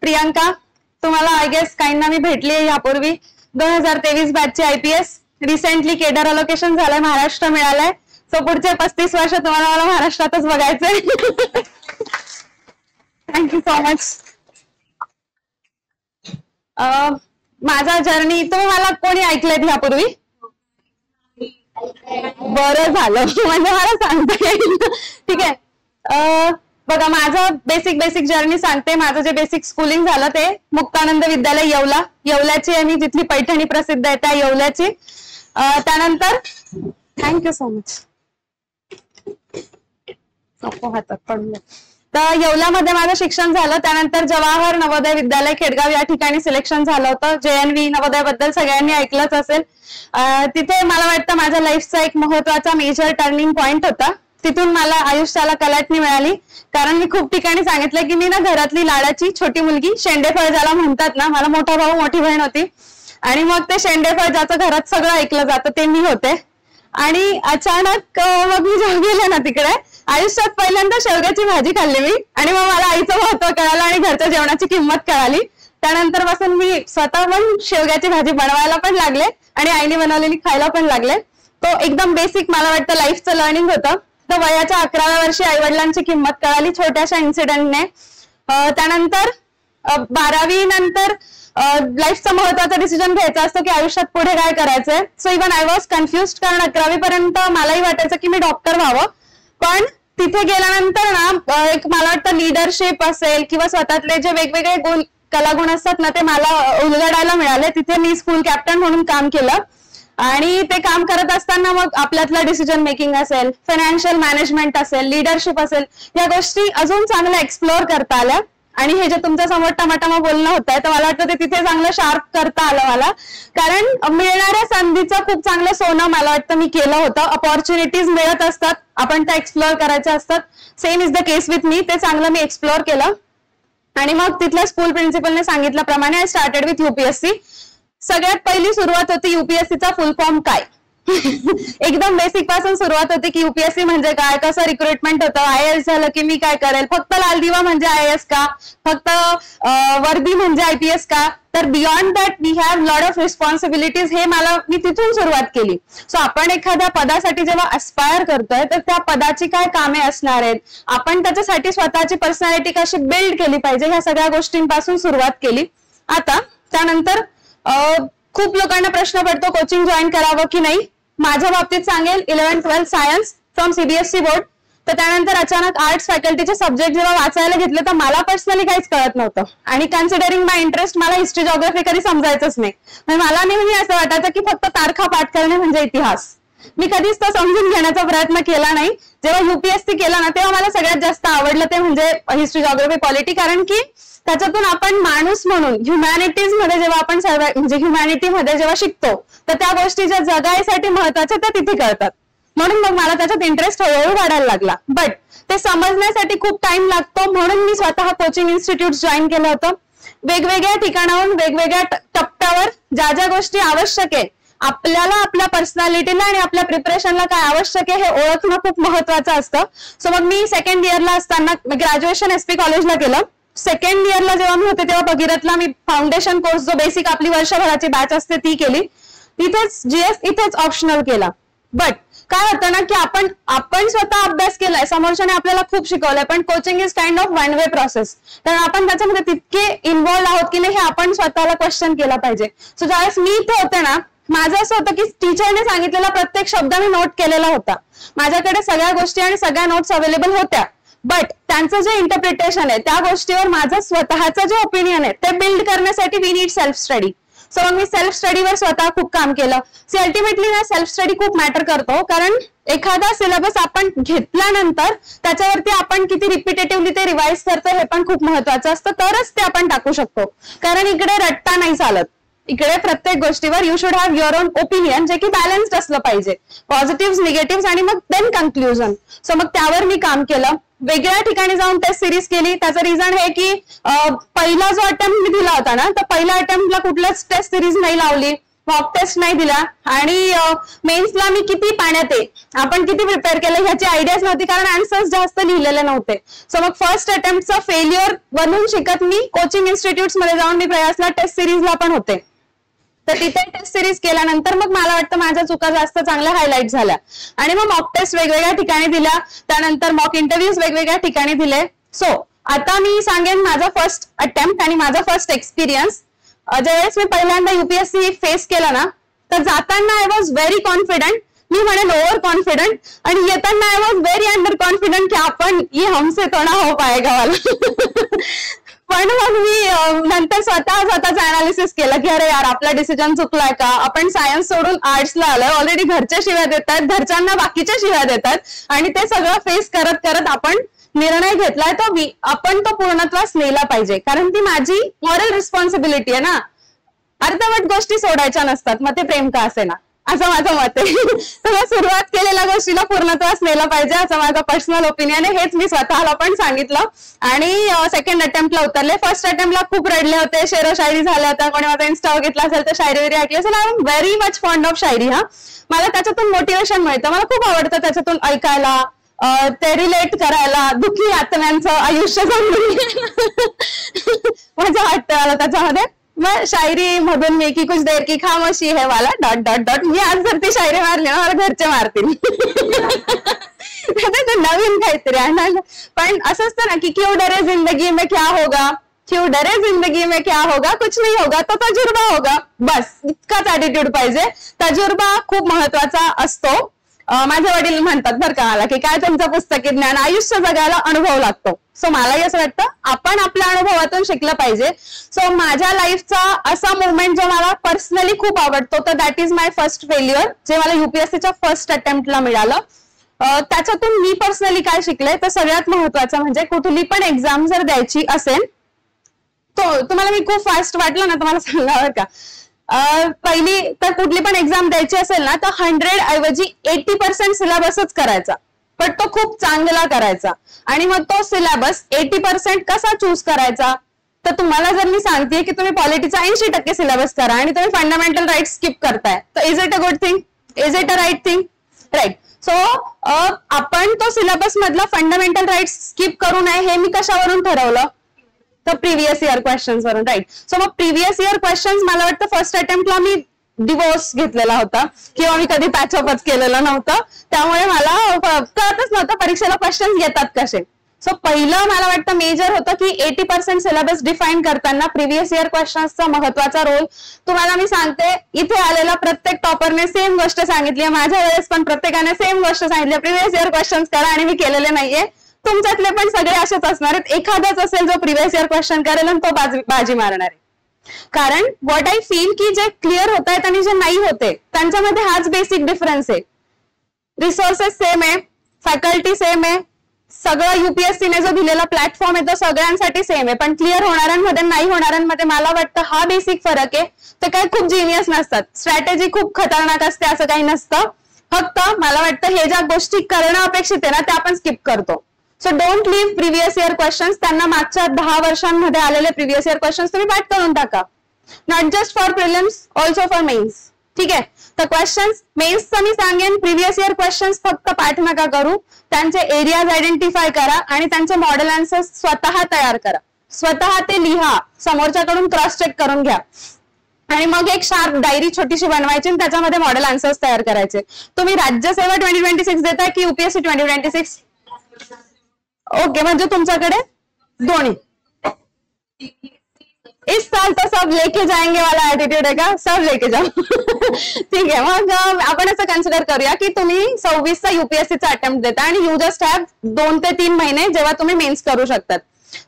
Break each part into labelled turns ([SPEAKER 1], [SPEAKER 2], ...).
[SPEAKER 1] प्रियांका. तुम्हाला I guess काहींना मी भेटली आहे यापूर्वी. 2023 बॅचची IPS. रिसेंटली केडर अलोकेशन झालंय, महाराष्ट्र मिळालंय. सो पुढचे 35 वर्ष तुम्हाला मला महाराष्ट्रातच बघायचंय. Thank you so much. माझा जर्नी तुम्ही मला कोणी ऐकलंय यापूर्वी? बरं झालं, म्हणजे मला सांगता येईल. ठीक आहे. बघा माझं बेसिक जर्नी सांगते. माझं जे बेसिक स्कूलिंग झालं ते मुक्तानंद विद्यालय येवल्याची आहे मी, जिथली पैठणी प्रसिद्ध आहे त्या येवल्याची. त्यानंतर थँक्यू सो मच. हातात पडलं. तर येवल्यामध्ये माझं शिक्षण झालं. त्यानंतर जवाहर नवोदय विद्यालय खेडगाव या ठिकाणी सिलेक्शन झालं होतं. JNV नवोदय बद्दल सगळ्यांनी ऐकलंच असेल. तिथे मला वाटतं माझ्या लाईफचा एक महत्वाचा मेजर टर्निंग पॉइंट होता. तिथून मला आयुष्याला कलाटणी मिळाली. कारण मी खूप ठिकाणी सांगितलं की मी ना घरातली लाडाची छोटी मुलगी, शेंडेफळ ज्याला म्हणतात ना, मला मोठा भाऊ मोठी बहीण होती आणि मग ते शेंडेफळ ज्याचं घरात सगळं ऐकलं जातं ते मी होते. आणि अचानक मग मी जेव्हा गेले ना तिकडे, आयुष्यात पहिल्यांदा शेवग्याची भाजी खाल्ली मी आणि मग मला आईचं महत्व कळालं आणि घरच्या जेवणाची किंमत कळाली. त्यानंतर पासून मी स्वतः पण शेवग्याची भाजी बनवायला पण लागले आणि आईने बनवलेली खायला पण लागले. तो एकदम बेसिक मला वाटतं लाईफचं लर्निंग होतं. तर वयाच्या 11व्या वर्षी आईवडिलांची किंमत कळाली छोट्याशा इन्सिडेंटने. त्यानंतर 12वी नंतर लाईफचा महत्वाचा डिसिजन घ्यायचा असतो की आयुष्यात पुढे काय करायचंय. So even I was confuse, कारण 11वी पर्यंत मलाही वाटायचं की मी डॉक्टर व्हावं. पण तिथे गेल्यानंतर ना एक मला वाटतं लिडरशिप असेल किंवा स्वतःतले जे वेगवेगळे कलागुण असतात ना ते मला उलगडायला मिळाले. तिथे मी स्कूल कॅप्टन म्हणून काम केलं आणि ते काम करत असताना मग आपल्यातला डिसिजन मेकिंग असेल, फायनान्शियल मॅनेजमेंट असेल, लिडरशिप असेल, या गोष्टी अजून चांगल्या एक्सप्लोअर करता आल्या. आणि हे जे तुमच्या समोर टमाटमा बोलणं होत आहे तर मला वाटतं ते तिथे चांगलं शार्प करता आलं मला. कारण मिळणाऱ्या संधीचं खूप चांगलं सोनं मला वाटतं मी केलं होतं. अपॉर्च्युनिटीज मिळत असतात, आपण त्या एक्सप्लोअर करायच्या असतात. Same is the case with me. ते चांगलं मी एक्सप्लोअर केलं. आणि मग तिथल्या स्कूल प्रिन्सिपलने सांगितल्याप्रमाणे आय स्टार्टेड विथ UPSC. सगळ्यात पहिली सुरुवात होती UPSCचा फुल फॉर्म काय. एकदम बेसिक पासून सुरुवात होती की UPSC म्हणजे काय, कसं रिक्रुटमेंट होतं, IAS झालं की मी काय करेल, फक्त लाल दिवा म्हणजे IAS का, फक्त वर्दी म्हणजे IPS का. तर beyond that we have lot of responsibilities. हे मी तिथून सुरुवात केली. सो आपण एखाद्या पदासाठी जेव्हा अस्पायर करतोय तर त्या पदाची काय कामे असणार आहेत, आपण त्याच्यासाठी स्वतःची पर्सनॅलिटी कशी बिल्ड केली पाहिजे, ह्या सगळ्या गोष्टींपासून सुरुवात केली. आता त्यानंतर खूप लोकांना प्रश्न पडतो कोचिंग जॉईन करावं की नाही. माझ्या बाबतीत सांगेल 11th-12th science from CBSE board. तर त्यानंतर अचानक आर्ट्स फॅकल्टीचे सब्जेक्ट जेव्हा वाचायला घेतले तर मला पर्सनली काहीच कळत नव्हतं. आणि कन्सिडरिंग माय इंटरेस्ट मला हिस्ट्री जॉग्राफी कधी समजायचंच नाही. मला नेहमी असं वाटायचं की फक्त तारखा पाठ करणे म्हणजे इतिहास. मी कधीच तो समजून घेण्याचा प्रयत्न केला नाही. जेव्हा UPSC केला ना तेव्हा मला सगळ्यात जास्त आवडलं ते म्हणजे हिस्ट्री जॉग्राफी पॉलिटी. कारण की त्याच्यातून आपण माणूस म्हणून ह्युमॅनिटीज मध्ये जेव्हा आपण म्हणजे ह्युमॅनिटी मध्ये जेव्हा शिकतो तर त्या गोष्टी ज्या जगायसाठी महत्वाच्या त्या तिथे कळतात. म्हणून मग मला त्याच्यात इंटरेस्ट हळूहळू वाढायला लागला. बट ते समजण्यासाठी खूप टाइम लागतो. म्हणून मी स्वतः कोचिंग इन्स्टिट्यूट जॉईन केलं होतं. वेगवेगळ्या ठिकाणाहून वेगवेगळ्या टप्प्यावर ज्या ज्या गोष्टी आवश्यक आहे आपल्याला, आपल्या पर्सनॅलिटीला आणि आपल्या प्रिपरेशनला काय आवश्यक आहे हे ओळखणं खूप महत्वाचं असतं. सो मग मी सेकंड इयरला असताना ग्रॅज्युएशन SP कॉलेजला केलं. सेकंड इयरला जेव्हा मी होते तेव्हा भगीरथला मी फाउंडेशन कोर्स जो बेसिक आपली वर्षभराची बॅच असते ती केली. तिथेच GS इथेच ऑप्शनल केला. बट काय होतं ना की आपण स्वतः अभ्यास केलाय, समोरच्याने आपल्याला खूप शिकवलंय, पण coaching is kind of one way process. तर आपण त्याच्यामध्ये तितके इन्व्हॉल्व आहोत की नाही हे आपण स्वतःला क्वेश्चन केला पाहिजे. सो ज्यावेळेस मी इथे होते ना माझं असं होतं की टीचरने सांगितलेला प्रत्येक शब्द मी नोट केलेला होता. माझ्याकडे सगळ्या गोष्टी आणि सगळ्या नोट्स अवेलेबल होत्या. बट त्यांचं जे इंटरप्रिटेशन आहे त्या गोष्टीवर माझं स्वतःचं जे ओपिनियन आहे ते बिल्ड करण्यासाठी we need self study. So मग मी सेल्फ स्टडीवर स्वतः खूप काम केलं. अल्टिमेटली ना सेल्फ स्टडी खूप मॅटर करतो. कारण एखादा सिलेबस आपण घेतल्यानंतर त्याच्यावरती आपण किती रिपिटेटिव्हली ते रिवाइज करतो हे पण खूप महत्वाचं असतं. तरच ते आपण टाकू शकतो. कारण इकडे रट्टा नाही चालत. इकडे प्रत्येक गोष्टीवर you should have your on opinion जे की बॅलन्स्ड असलं पाहिजे. पॉझिटिव्ह निगेटिव्ह आणि मग देन कन्क्लुजन. सो मग त्यावर मी काम केलं. वेगळ्या ठिकाणी जाऊन टेस्ट सिरीज केली. त्याचं रिझन हे की पहिला जो अटेम्प्ट मी दिला होता ना तर पहिल्या अटेम्प्टला कुठल्याच टेस्ट सिरीज नाही लावली. मॉक टेस्ट नाही दिला आणि मेन्सला मी किती पाण्यात आहे, आपण किती प्रिपेअर केलं ह्याची आयडियाच नव्हती, कारण आन्सर्स जास्त लिहिलेले नव्हते. सो मग फर्स्ट अटेम्प्टचा फेल्युअर बनवून शिकत मी कोचिंग इन्स्टिट्यूट्स मध्ये जाऊन मी प्रयासला टेस्ट सिरीजला पण होते. तर तिथे टेस्ट सिरीज केल्यानंतर मग मला वाटतं माझ्या चुका जास्त चांगल्या हायलाइट झाल्या आणि मग मॉक टेस्ट वेगवेगळ्या ठिकाणी दिल्या, त्यानंतर मॉक इंटरव्ह्यूज वेगवेगळ्या ठिकाणी दिले. सो आता मी सांगेन माझा फर्स्ट अटेम्प्ट आणि माझा फर्स्ट एक्सपिरियन्स. ज्यावेळेस मी पहिल्यांदा युपीएससी फेस केला ना, तर जाताना आय वॉज व्हेरी कॉन्फिडंट, मी म्हणेन ओव्हर कॉन्फिडंट, आणि येताना I was very under confident की आपण ये हमसे तो ना हो पाएगा वाला. पण मग मी नंतर स्वतःच अनालिसिस केलं की अरे यार आपला डिसिजन चुकलाय का, आपण सायन्स सोडून आर्ट्सला आलोय, ऑलरेडी घरच्या शिव्या देतात, घरच्यांना बाकीच्या शिव्या देतात, आणि ते सगळं फेस करत करत आपण निर्णय घेतलाय तो आपण तो पूर्णत्वास नेला पाहिजे, कारण ती माझी मॉरल रिस्पॉन्सिबिलिटी आहे ना. अर्धवट गोष्टी सोडायच्या नसतात, मग ते प्रेम का असे ना, असं माझं मत आहे. तर सुरुवात केलेल्या गोष्टीला पूर्णत्वास नेला पाहिजे असं माझं पर्सनल ओपिनियन आहे. हेच मी स्वतःला पण सांगितलं आणि सेकंड अटेम्प्टला उतरले. फर्स्ट अटेम्प्टला खूप रडले होते, शेरो शायरी झाल्या होत्या, कोणी माझा इन्स्टा बघितला असेल तर शायरी वगैरे ऐकली असेल. I am very much fond of शायरी. मला त्याच्यातून मोटिवेशन मिळतं, मला खूप आवडतं त्याच्यातून ऐकायला, ते रिलेट करायला, दुःखी आत्म्यांचं आयुष्य समजून मजा वाटतं मला त्याच्यामध्ये. मग शायरी मधून मी की कुछ देर की खामोशी है वाला ... मी आज जर ती शायरी मारली ना मला घरचे मारतील. नवीन काहीतरी आहे. पण असं असतं ना की क्यों डरे जिंदगी में क्या होगा, क्यों डरे जिंदगी में क्या होगा, कुछ नहीं होगा तो तजुर्बा होगा, बस इतकाच ऍटिट्यूड पाहिजे. तजुर्बा खूप महत्वाचा असतो. माझे वडील म्हणतात बरं का मला की काय तुमचं पुस्तकी ज्ञान, आयुष्य जगायला अनुभव लागतो. सो मलाही असं वाटतं आपण आपल्या अनुभवातून शिकलं पाहिजे. सो माझ्या लाईफचा असा मोमेंट जो मला पर्सनली खूप आवडतो तर that is my first failure, जे मला युपीएससीच्या फर्स्ट अटेम्प्टला मिळालं. त्याच्यातून मी पर्सनली काय शिकले तर सगळ्यात महत्वाचं म्हणजे कुठली पण एक्झाम जर द्यायची असेल, तो तुम्हाला मी खूप फास्ट वाटलं ना तुम्हाला सांगावं का, पहिली तर कुठली पण एक्झाम द्यायची असेल ना तर 100 ऐवजी 80% सिलेबसच करायचा, पण तो खूप चांगला करायचा. आणि मग तो सिलेबस 80% कसा चूज करायचा, तर तुम्हाला जर मी सांगते की तुम्ही पॉलिटीचा 80% सिलेबस करा आणि तुम्ही फंडामेंटल राईट स्किप करताय, तर is it a good thing, is it a right thing, right. So आपण तो सिलेबस मधला फंडामेंटल राईट स्किप करू नये हे मी कशावरून ठरवलं, तर प्रिव्हियस इयर क्वेश्चन्स वरून, राईट. सो मग प्रिव्हियस इयर क्वेश्चन्स मला वाटतं फर्स्ट अटेम्प्टला मी डिवोर्स घेतलेला होता किंवा मी कधी पॅचअपच केलेलं नव्हतं, त्यामुळे मला कळतच नव्हतं परीक्षेला क्वेश्चन्स येतात कसे. सो पहिलं मला वाटतं मेजर होतं की 80% सिलेबस डिफाईन करताना प्रिव्हियस इयर क्वेश्चन्सचा महत्वाचा रोल. तुम्हाला मी सांगते इथे आलेल्या प्रत्येक टॉपरने सेम गोष्ट सांगितली, माझ्या वेळेस पण प्रत्येकाने सेम गोष्ट सांगितली, प्रिव्हियस इयर क्वेश्चन्स करा, आणि मी केलेले नाहीये. तुमच्यातले पण सगळे असेच असणार आहेत, एखादाच असेल जो प्रिव्हियस इयर क्वेश्चन करेल आणि तो बाजी मारणार आहे. कारण व्हॉट आय फील की जे क्लिअर होत आहेत आणि जे नाही होते त्यांच्यामध्ये हाच बेसिक डिफरन्स आहे. रिसोर्सेस सेम आहे, फॅकल्टी सेम आहे, सगळं युपीएससीने जो दिलेला प्लॅटफॉर्म आहे तो सगळ्यांसाठी सेम आहे, पण क्लिअर होणाऱ्यांमध्ये नाही होणाऱ्यांमध्ये मला वाटतं हा बेसिक फरक आहे. ते काही खूप जिनियस नसतात, स्ट्रॅटेजी खूप खतरनाक असते असं काही नसतं. फक्त मला वाटतं हे ज्या गोष्टी करणं अपेक्षित आहे ना त्या आपण स्किप करतो. So don't leave previous year questions, त्यांना मागच्या 10 वर्षांमध्ये आलेले प्रिव्हियस इयर क्वेश्चन्स तुम्ही पाठ करून टाका. Not just for prelims, also for mains. ठीक आहे, तर क्वेश्चन्स मेन्सचं मी सांगेन प्रिव्हियस इयर क्वेश्चन्स फक्त पाठ नका करू, त्यांचे एरियाज आयडेंटिफाय करा आणि त्यांचे मॉडेल आन्सर्स स्वतः तयार करा, स्वतः ते लिहा, समोरच्याकडून क्रॉस चेक करून घ्या आणि मग एक शार्प डायरी छोटीशी बनवायची आणि त्याच्यामध्ये मॉडेल आन्सर्स तयार करायचे. तुम्ही राज्यसेवा 2026 देताय की युपीएससी 2026? ओके, म्हणजे तुमच्याकडे दोन्ही. इस साल तो सब लेके जाएंगे वाला एटीट्यूड आहे का, सब लेके जाओ. ठीक आहे, मग आपण असं कन्सिडर करूया की तुम्ही 26चा युपीएससीचा अटेम्प्ट देता आणि यू जस्ट हॅव 2 ते 3 महिने जेव्हा तुम्ही मेन्स करू शकतात.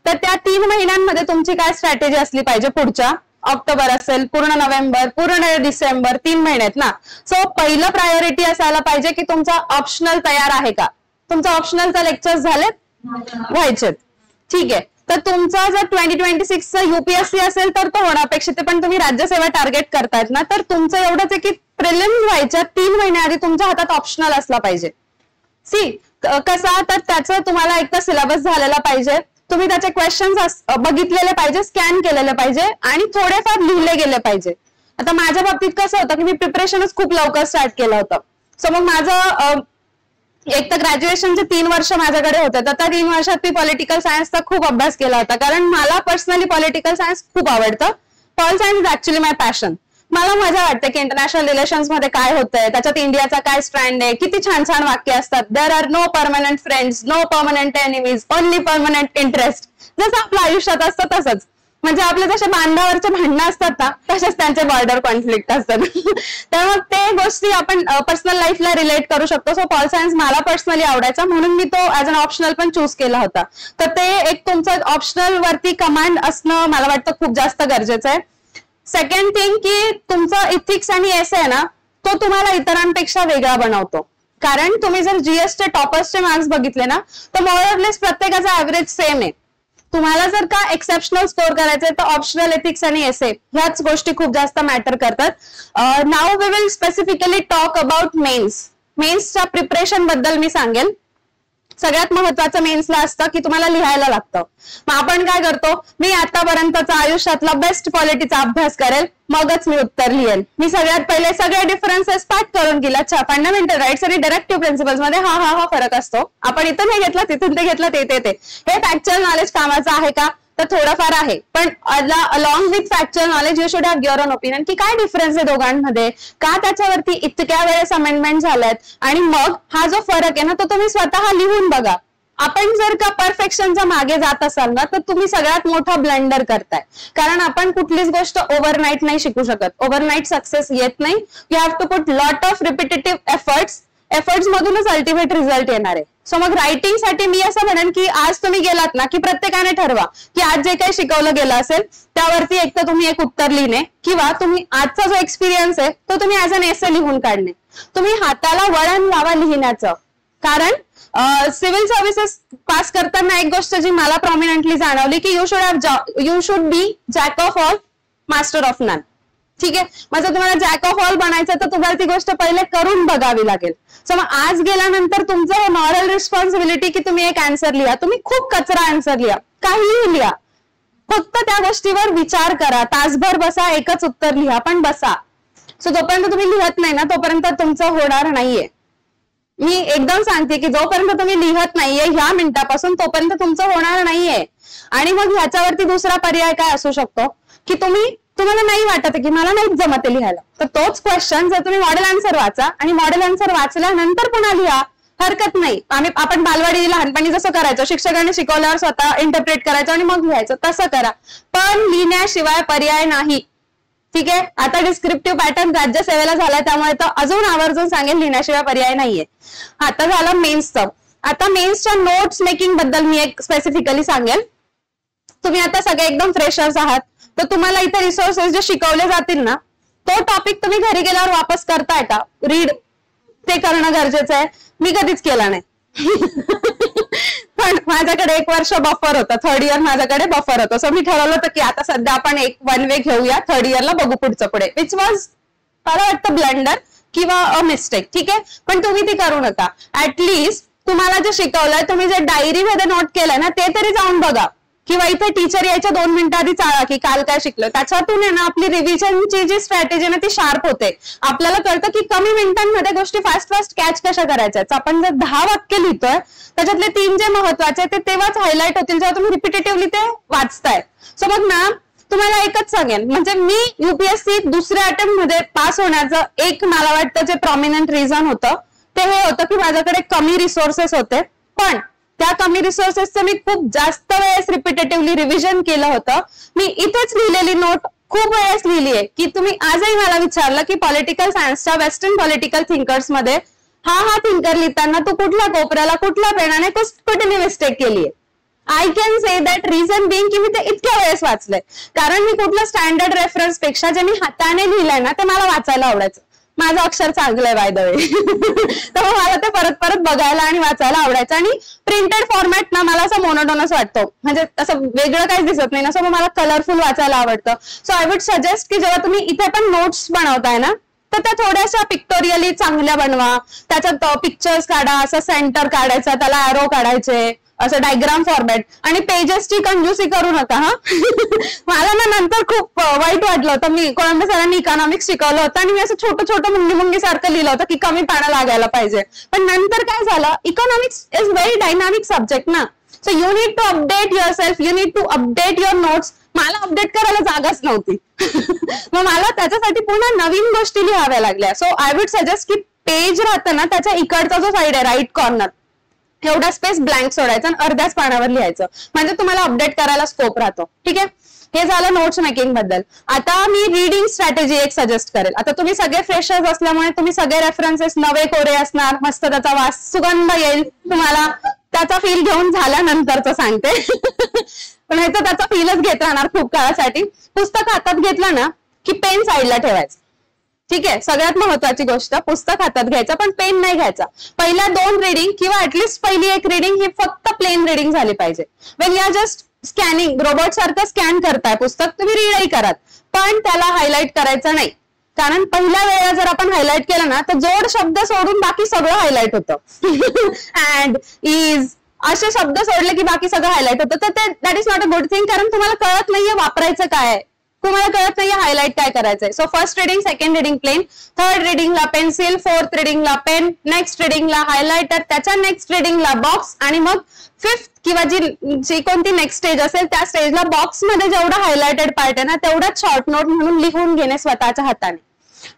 [SPEAKER 1] तर त्या 3 महिन्यांमध्ये तुमची काय स्ट्रॅटेजी असली पाहिजे, पुढच्या ऑक्टोबर असेल, पूर्ण नोव्हेंबर, पूर्ण डिसेंबर, 3 महिन्यात ना. सो पहिलं प्रायोरिटी असायला पाहिजे की तुमचा ऑप्शनल तयार आहे का, तुमचा ऑप्शनलचा लेक्चर्स झालेत, व्हायचेत. ठीक आहे, तर तुमचा जर 2026चा युपीएससी असेल तर तो होणं अपेक्षित आहे, पण तुम्ही राज्यसेवा टार्गेट करतायत ना, तर तुमचं एवढंच आहे की प्रिलिम्स व्हायच्या 3 महिन्याआधी तुमच्या हातात ऑप्शनल असला पाहिजे. सी कसा, तर त्याचं तुम्हाला एकदा सिलेबस झालेला पाहिजे, तुम्ही त्याचे क्वेश्चन्स बघितलेले पाहिजे, स्कॅन केलेले पाहिजे आणि थोडेफार लिहिले गेले पाहिजे. आता माझ्या बाबतीत कसं होतं की मी प्रिपरेशनच खूप लवकर स्टार्ट केलं होतं. सो मग माझं एक तर ग्रॅज्युएशनचे 3 वर्ष माझ्याकडे होते, तर त्या 3 वर्षात मी पॉलिटिकल सायन्सचा खूप अभ्यास केला होता, कारण मला पर्सनली पॉलिटिकल सायन्स खूप आवडतं. Paul science is actually my passion. मला मजा वाटते की इंटरनॅशनल रिलेशन्स मध्ये काय होतंय, त्याच्यात इंडियाचा काय स्टँड आहे, किती छान छान वाक्य असतात. There are no permanent friends, no permanent enemies, only permanent interest. जसं आपल्या आयुष्यात असतं तसंच, म्हणजे आपले जसे बांधावरचे भांडणं असतात ना, तसेच त्यांचे बॉर्डर कॉन्फ्लिक्ट असतात. तर मग ते गोष्टी आपण पर्सनल लाईफला रिलेट करू शकतो. सो पॉल सायन्स मला पर्सनली आवडायचा, म्हणून मी तो ऍज अन ऑप्शनल पण चूज केला होता. तर ते एक तुमचं ऑप्शनल वरती कमांड असणं मला वाटतं खूप जास्त गरजेचं आहे. सेकंड थिंग की तुमचं इथिक्स आणि एसे आहे ना, तो तुम्हाला इतरांपेक्षा वेगळा बनवतो. कारण तुम्ही जर जीएसचे टॉपर्सचे मार्क्स बघितले ना, तर मोरलेस प्रत्येकाचा ऍव्हरेज सेम आहे. तुम्हाला जर का एक्सेप्शनल स्कोर करायचंय तर ऑप्शनल एथिक्स आणि एसे ह्याच गोष्टी खूप जास्त मॅटर करतात. Now we will specifically talk about mains. मेन्सच्या प्रिपरेशन बद्दल मी सांगेल. सगळ्यात महत्वाचं मेन्सला असतं की तुम्हाला लिहायला लागतं. मग आपण काय करतो, मी आतापर्यंतचा आयुष्यातला बेस्ट क्वालिटीचा अभ्यास करेल, मगच मी उत्तर लिहेल. मी सगळ्यात पहिले सगळे डिफरन्सेस पाठ करून गेला. अच्छा, फंडामेंटल राईट्स आणि डायरेक्टिव्ह प्रिन्सिपल्स मध्ये हा फरक असतो. आपण इथं नाही घेतला, तिथून ते घेतलं, ते हे फॅक्च्युअल नॉलेज कामाचं आहे का, तर थोडंफार आहे. पण along with factual knowledge you should have your on opinion की काय डिफरन्स आहे दोघांमध्ये, का त्याच्यावरती इतक्या वेळेस अमेंडमेंट झाल्यात, आणि मग हा जो फरक आहे ना तो तुम्ही स्वतः लिहून बघा. आपण जर का परफेक्शनच्या मागे जात असाल ना, तर तुम्ही सगळ्यात मोठा ब्लंडर करताय. कारण आपण कुठलीच गोष्ट ओव्हरनाईट नाही शिकू शकत. ओव्हरनाईट सक्सेस येत नाही. You have to put lot of repetitive efforts मधूनच अल्टिमेट रिझल्ट येणार आहे. सो मग रायटिंग साठी मी असं म्हणेन की आज तुम्ही गेलात ना, की प्रत्येकाने ठरवा की आज जे काही शिकवलं गेलं असेल त्यावरती एक तर तुम्ही एक उत्तर लिहिणे, किंवा तुम्ही आजचा जो एक्सपिरियन्स आहे तो तुम्ही ऍज अन एसे लिहून काढणे. तुम्ही हाताला वळण लावा लिहिण्याचं. कारण सिव्हिल सर्व्हिसेस पास करताना एक गोष्ट जी मला प्रॉमिनंटली जाणवली की you should be jack of all, master of none. ठीक आहे, म्हणजे तुम्हाला जॅक ऑफ ऑल बनायचं तर तुम्हाला ती गोष्ट पहिले करून बघावी लागेल. सो मग आज गेल्यानंतर तुमचं हे मॉरल रिस्पॉन्सिबिलिटी की तुम्ही एक आन्सर लिहा. तुम्ही खूप कचरा आन्सर लिहा, काहीही लिहा, फक्त त्या गोष्टीवर विचार करा. तासभर बसा, एकच उत्तर लिहा, पण बसा. सो जोपर्यंत तुम्ही लिहत नाही ना तोपर्यंत तुमचं होणार नाहीये. मी एकदम सांगते की जोपर्यंत तुम्ही लिहत नाहीये ह्या मिनिटापासून, तोपर्यंत तुमचं होणार नाहीये. आणि मग ह्याच्यावरती दुसरा पर्याय काय असू शकतो की तुम्हाला नाही वाटत की मला नाही जमते लिहायला, तर तोच क्वेश्चन जर तुम्ही मॉडेल आन्सर वाचा आणि मॉडेल आन्सर वाचल्यानंतर पुन्हा लिहा, हरकत नाही. आपण बालवाडी लहानपणी जसं करायचं, शिक्षकांनी शिकवल्यावर स्वतः इंटरप्रेट करायचं आणि मग लिहायचं, तसं करा. पण लिहिण्याशिवाय पर्याय नाही. ठीक आहे, आता डिस्क्रिप्टिव्ह पॅटर्न राज्यसेवेला झालाय त्यामुळे तर अजून आवर्जून सांगेल लिहिण्याशिवाय पर्याय नाहीये. आता झालं मेन्सचं. आता मेन्सच्या नोट्स मेकिंग बद्दल मी एक स्पेसिफिकली सांगेल. तुम्ही आता सगळे एकदम फ्रेशर्स आहात, तर तुम्हाला इथे रिसोर्सेस जे शिकवले जातील ना, तो टॉपिक तुम्ही घरी गेल्यावर वापस करताय का, रीड ते करणं गरजेचं आहे. मी कधीच केला नाही. पण माझ्याकडे 1 वर्ष बफर होतं, 3rd इयर माझ्याकडे बफर होतं. सो मी ठरवलं होतं की आता सध्या आपण 1 वे घेऊया, 3rd इयरला बघू पुढचं पुढे, विच वॉज मला वाटतं ब्लंडर किंवा अ मिस्टेक. ठीक आहे, पण तुम्ही ती करू नका. ऍटलिस्ट तुम्हाला जे शिकवलंय, तुम्ही जे डायरीमध्ये नोट केलंय ना, ते तरी जाऊन बघा, किंवा इथे टीचर यायच्या 2 मिनिटं आधी चाळा की काल काय शिकलं. त्याच्यातून आहे ना आपली रिव्हिजनची जी स्ट्रॅटेजी ना ती शार्प होते. आपल्याला कळतं की कमी मिनिटांमध्ये गोष्टी फास्ट कॅच कशा करायच्या. आपण जर 10 वाक्य लिहितोय त्याच्यातले 3 जे महत्वाचे ते तेव्हाच हायलाइट होतील जेव्हा तुम्ही रिपिटेटिव्हली ते वाचताय. सो मग ना तुम्हाला एकच सांगेन, म्हणजे मी युपीएससी 2ऱ्या अटेम्प्ट मध्ये पास होण्याचं एक मला वाटतं जे प्रॉमिनंट रिझन होतं ते हे होतं की माझ्याकडे कमी रिसोर्सेस होते. पण त्या कमी रिसोर्सेसचं मी खूप जास्त वेळेस रिपिटेटिव्हली रिव्हिजन केलं होतं. मी इथेच लिहिलेली नोट खूप वेळेस लिहिली आहे की तुम्ही आजही मला विचारलं की पॉलिटिकल सायन्सच्या वेस्टर्न पॉलिटिकल थिंकर्स मध्ये हा थिंकर लिहिताना तू कुठल्या कोपऱ्याला कुठल्या पेनाने कुठे मिस्टेक केलीये. I can say that reason being की मी ते इतक्या वेळेस वाचलंय, कारण मी कुठल्या स्टँडर्ड रेफरन्स पेक्षा जे मी हाताने लिहिलंय ना ते मला वाचायला आवडायचं. माझं अक्षर चांगलंय बाय द वे, तर मला ते परत बघायला आणि वाचायला आवडायचं. आणि प्रिंटेड फॉर्मॅट ना मला असं मोनोटोनस वाटतो, म्हणजे असं वेगळं काहीच दिसत नाही ना, सो मला कलरफुल वाचायला आवडतं. सो आय वुड सजेस्ट की जेव्हा तुम्ही इथे पण नोट्स बनवताय ना, तर त्या थोड्याशा पिक्टोरियली चांगल्या बनवा. त्याच्यात पिक्चर्स काढा, असं सेंटर काढायचं, त्याला ॲरो काढायचे, असं डायग्राम फॉर्मॅट, आणि पेजेसची कंजूसी करू नका हा. मला ना नंतर खूप वाईट वाटलं होतं. मी कोळंबे सरांनी इकॉनॉमिक्स शिकवलं होतं आणि मी असं छोटं छोटं मुंगी सारखं लिहिलं होतं की कमी पानं लागायला पाहिजे. पण नंतर काय झालं, economics is very dynamic subject ना, so you need to update yourself, you need to update your notes. मला अपडेट करायला जागाच नव्हती. मग मला त्याच्यासाठी पुन्हा नवीन गोष्टी लिहाव्या लागल्या. सो आय वुड सजेस्ट की पेज राहतं ना, त्याच्या इकडचा जो साईड आहे राईट कॉर्नर, एवढा स्पेस ब्लँक सोडायचा आणि अर्ध्याच पानावर लिहायचं, म्हणजे तुम्हाला अपडेट करायला स्कोप राहतो. ठीक आहे, हे झालं नोट्स मेकिंग बद्दल. आता मी रीडिंग स्ट्रॅटेजी एक सजेस्ट करेल. आता तुम्ही सगळे फ्रेशर्स असल्यामुळे तुम्ही सगळे रेफरन्सेस नवे कोरे असणार, मस्त त्याचा वास सुगंध येईल तुम्हाला, त्याचा फील घेऊन झाल्यानंतरच सांगते. पण ह्याचा त्याचा फीलच घेत राहणार खूप काळासाठी. पुस्तक हातात घेतलं ना की पेन साईडला ठेवायचं. ठीक आहे, सगळ्यात महत्वाची गोष्ट, पुस्तक हातात घ्यायचं पण पेन नाही घ्यायचा. पहिल्या 2 रीडिंग किंवा ऍटलीस्ट पहिली 1 रीडिंग ही फक्त प्लेन रीडिंग झाली पाहिजे. When you are just scanning, robot सारखं स्कॅन करताय पुस्तक, तुम्ही रीडही कराल पण त्याला हायलाइट करायचं नाही. कारण पहिल्या वेळेला जर आपण हायलाइट केलं ना तर जोड शब्द सोडून बाकी सगळं हायलाइट होतं. अँड, इज असे शब्द सोडले की बाकी सगळं हायलाइट होतं. तर ते that is not a good thing, कारण तुम्हाला कळत नाहीये वापरायचं काय, तुम्हाला कळत नाहीये हायलाइट काय करायचंय. So first reading, second reading plain, third रिडिंगला पेन्सिल, फोर्थ रिडिंगला पेन, नेक्स्ट रिडिंगला हायलायटर, त्याच्या नेक्स्ट रिडिंगला बॉक्स, आणि मग फिफ्थ किंवा जी कोणती नेक्स्ट स्टेज असेल त्या स्टेजला बॉक्समध्ये जेवढा हायलायटेड पार्ट आहे ना तेवढाच शॉर्ट नोट म्हणून लिहून घेणे स्वतःच्या हाताने.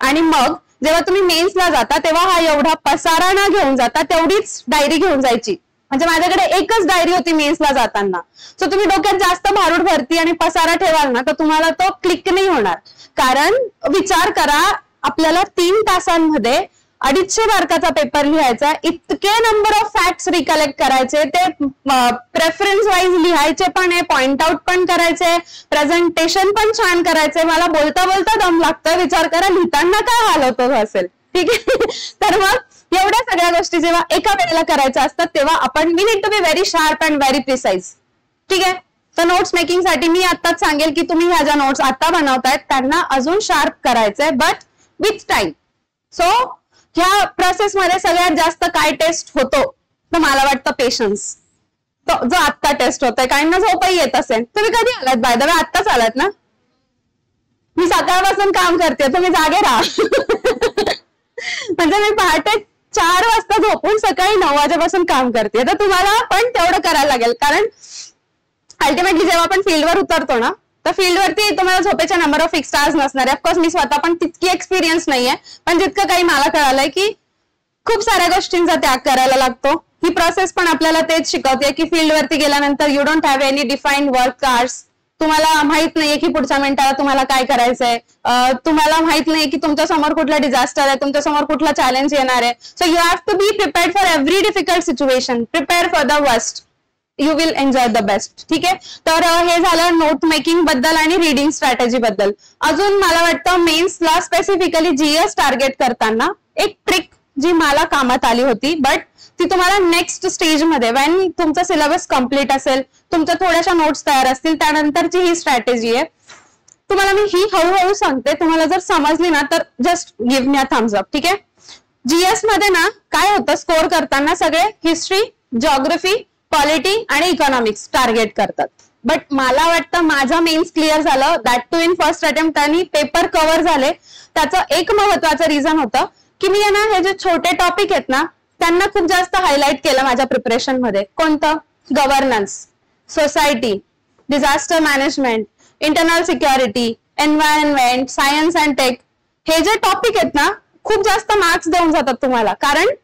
[SPEAKER 1] आणि मग जेव्हा तुम्ही मेन्सला जाता तेव्हा हा एवढा पसारा न घेऊन जाता तेवढीच डायरी घेऊन जायची. म्हणजे माझ्याकडे एकच डायरी होती मेन्सला जाताना. सो तुम्ही डोक्यात जास्त भारूड भरती आणि पसारा ठेवाल ना तर तुम्हाला तो क्लिक नाही होणार. कारण विचार करा, आपल्याला 3 तासांमध्ये 250 मार्काचा पेपर लिहायचा, इतके नंबर ऑफ फॅक्ट्स रिकलेक्ट करायचे, ते प्रेफरन्स वाईज लिहायचे पण आहे, पॉइंट आउट पण करायचे, प्रेझेंटेशन पण छान करायचे. मला बोलता बोलता दम लागतं, विचार करा लिहिताना काय हाल होतो असेल. ठीक आहे, तर मग एवढ्या सगळ्या गोष्टी जेव्हा एका वेळेला करायच्या असतात तेव्हा आपण we need to be very sharp and very precise. ठीक आहे, तर नोट्स मेकिंग साठी मी आताच सांगेल की तुम्ही ह्या ज्या नोट्स आता बनवतायत त्यांना अजून शार्प करायचंय, बट विथ टाइम. सो ह्या प्रोसेसमध्ये सगळ्यात जास्त काय टेस्ट होतो तर मला वाटतं पेशन्स. जो आत्ता टेस्ट होतोय, काहींना झोपही येत असेल. तुम्ही कधी आलात बाय द वे? आत्ताच आलात ना? मी सकाळपासून काम करते, तुम्ही जागे राहा. म्हणजे मी पहाटे 4 वाजता झोपून सकाळी 9 वाजेपासून काम करते. तर तुम्हाला पण तेवढं करायला लागेल, कारण अल्टिमेटली जेव्हा आपण फील्डवर उतरतो ना तर फील्डवरती तुम्हाला झोपेचे नंबर ऑफ फिक्स्ड आवर्स नसणार. ऑफकोर्स मी स्वतः पण तितकी एक्सपिरियन्स नाहीये, पण जितकं काही मला कळालंय की खूप साऱ्या गोष्टींचा त्याग करायला लागतो. ही प्रोसेस पण आपल्याला तेच शिकवते की फील्डवरती गेल्यानंतर you don't have any defined work hours. तुम्हाला माहित नाहीये की पुढच्या मिनिटाला तुम्हाला काय करायचंय, तुम्हाला माहित नाहीये की तुमच्या समोर कुठला डिझास्टर आहे, तुमच्या समोर कुठला चॅलेंज येणार आहे. So you have to be prepared for every difficult situation, prepare for the worst, you will enjoy the best. ठीक आहे, तर हे झालं नोट मेकिंग बद्दल आणि रीडिंग स्ट्रॅटेजी बद्दल. अजून मला वाटतं मेन्सला स्पेसिफिकली जीएस टार्गेट करताना एक ट्रिक जी मला कामात आली होती, बट ती तुम्हाला नेक्स्ट स्टेजमध्ये वेन तुमचा सिलेबस कम्प्लीट असेल, तुमच्या थोड्याशा नोट्स तयार असतील, त्यानंतरची ही स्ट्रॅटेजी आहे. तुम्हाला मी ही हळूहळू सांगते, तुम्हाला जर समजली ना तर just give me a thumbs up. ठीक आहे, जीएस मध्ये ना काय होतं, स्कोर करताना सगळे हिस्ट्री, जिओग्राफी, पॉलिटी आणि इकॉनॉमिक्स टार्गेट करतात. बट मला वाटतं माझा मेन्स क्लिअर झालं, that too in first attempt, आणि पेपर कव्हर झाले. त्याचं एक महत्वाचं रिझन होतं की मी ना हे जे छोटे टॉपिक आहेत ना त्यांना खूप जास्त हायलाइट केलं माझ्या प्रिपरेशन मध्ये. कोणतं? Governance, society, disaster management, internal security, environment, science and tech. हे जे टॉपिक आहेत ना खूप जास्त मार्क्स देऊन जातात तुम्हाला. कारण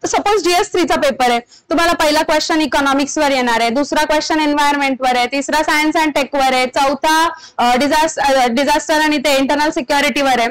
[SPEAKER 1] सपोज जीएस3 चा पेपर आहे, तुम्हाला पहिला क्वेश्चन इकॉनॉमिक्स वर येणार आहे, दुसरा क्वेश्चन एन्व्हायरमेंट वर आहे, तिसरा सायन्स अँड टेक वर आहे, चौथा डिझास्टर आणि ते इंटरनल सिक्युरिटी वर आहे.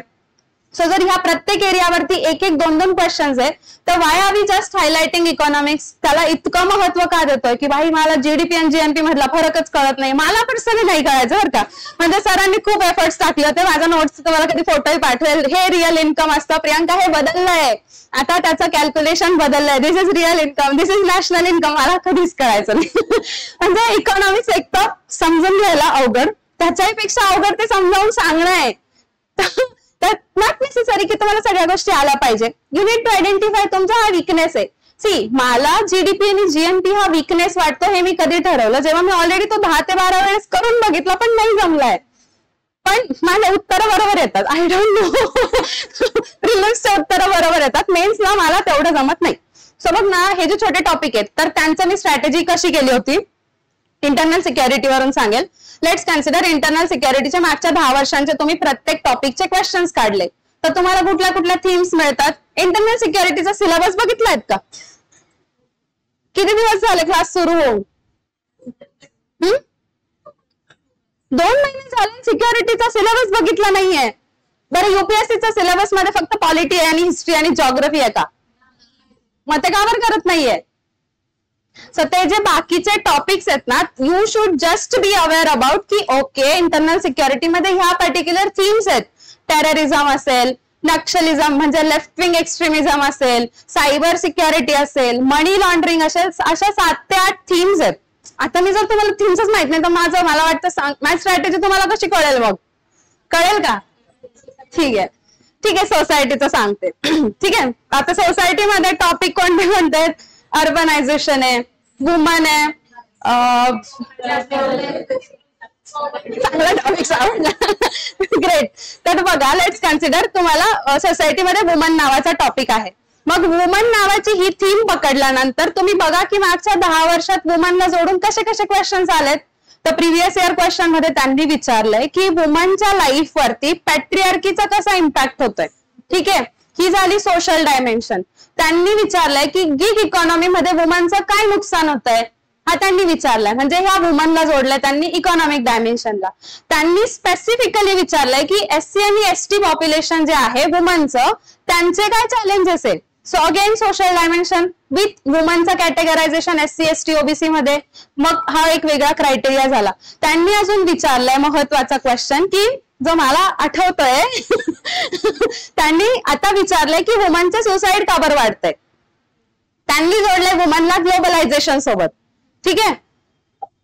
[SPEAKER 1] सो जर ह्या प्रत्येक एरियावरती 1-1, 2-2 क्वेश्चन्स आहे तर why are we just highlighting economics? त्याला इतकं महत्व का देतोय की भाई मला जीडीपी आणि जीएनपी मधला फरकच कळत नाही. मला पर्सनली नाही कळायचं बरं का, म्हणजे सरांनी खूप एफर्ट्स टाकले होते. माझ्या नोट्स तुम्हाला कधी फोटोही पाठवेल. हे रिअल इन्कम असतं प्रियांका, हे बदललंय आता, त्याचं कॅल्क्युलेशन बदललंय. This is real income, this is national income. मला कधीच कळायचं नाही. म्हणजे इकॉनॉमिक्स एक तर समजून घ्यायला अवघड, त्याच्यापेक्षा अवघड ते समजावून सांगणं आहे. नॉट नेसेसरी की तुम्हाला सगळ्या गोष्टी आल्या पाहिजे. यू नीड टू आयडेंटिफाय तुमचा हा विकनेस आहे. सी मला जीडीपी आणि जीएनपी हा वीकनेस वाटतो हे मी कधी ठरवलं जेव्हा मी ऑलरेडी तो 10 ते 12 वेळेस करून बघितला पण नाही जमलाय. पण माझे उत्तर बरोबर येतात. आय डोंट नो प्रिलिम्सचे उत्तर बरोबर येतात, मेन्सला मला तेवढं जमत नाही. सो बघ ना, हे जे छोटे टॉपिक आहेत तर त्यांचं मी स्ट्रॅटेजी कशी केली होती इंटरनल सिक्युरिटीवरून सांगेल. लेट्स कन्सिडर इंटरनल सिक्युरिटीच्या मागच्या 10 वर्षांचे तुम्ही प्रत्येक टॉपिकचे क्वेश्चन्स काढले तर तुम्हाला कुठल्या कुठल्या थीम्स मिळतात. इंटरनल सिक्युरिटीचा सिलेबस बघितलायत का? किती दिवस झाले क्लास सुरू होऊन? 2 महिने झाले सिक्युरिटीचा सिलेबस बघितला नाहीये. बरं, युपीएससीचा सिलेबस मध्ये फक्त पॉलिटी आणि हिस्ट्री आणि जॉग्रफी आहे का? मग ते कावर करत नाहीये. सो ते जे बाकीचे टॉपिक्स आहेत ना, you should just be aware about की ओके इंटरनल सिक्युरिटी मध्ये ह्या पर्टिक्युलर थीम्स आहेत. टेररिझम असेल, नक्षलिझम म्हणजे लेफ्ट विंग एक्स्ट्रीमिझम असेल, सायबर सिक्युरिटी असेल, मनी लॉन्ड्रिंग असेल, अशा 7 ते 8 थीम्स आहेत. आता मी जर तुम्हाला थीम्सच माहित नाही तर मला वाटतं माझी स्ट्रॅटेजी तुम्हाला कशी कळेल? मग कळेल का? ठीक आहे ठीक आहे, सोसायटीचं सांगते. ठीक आहे, आता सोसायटीमध्ये टॉपिक कोणते कोणते आहेत? अर्बनायझेशन आहे, वुमन आहे, चांगला टॉपिक आवडला. ग्रेट. तर बघा, लेट्स कन्सिडर तुम्हाला सोसायटीमध्ये वुमन नावाचा टॉपिक आहे. मग वुमन नावाची ही थीम पकडल्यानंतर तुम्ही बघा की मागच्या 10 वर्षात वुमनला जोडून कसे कसे क्वेश्चन्स आलेत. तर प्रिव्हियस इयर क्वेश्चन मध्ये त्यांनी विचारलंय की वुमनच्या लाईफ वरती पॅट्रिआर्कीचा कसा इम्पॅक्ट होतोय. ठीक आहे, ही झाली सोशल डायमेन्शन. त्यांनी विचारलंय की गिग इकॉनॉमी मध्ये वुमनचं काय नुकसान होत आहे हा त्यांनी विचारलाय. म्हणजे ह्या वुमनला जोडलंय त्यांनी इकॉनॉमिक डायमेन्शनला. त्यांनी स्पेसिफिकली विचारलंय की एससी आणि एसटी पॉप्युलेशन जे आहे वुमनचं त्यांचे काय चॅलेंजेस आहे. So again social dimension with वुमनचं कॅटेगरायझेशन एससी एसटी ओबीसी मध्ये. मग हा एक वेगळा क्रायटेरिया झाला. त्यांनी अजून विचारलंय महत्वाचा क्वेश्चन की जो मला आठवतोय त्यांनी आता विचारलंय की वुमनचे सुसाईड का बरं वाढतंय. त्यांनी जोडलंय वुमनला ग्लोबलायझेशन सोबत. ठीक आहे,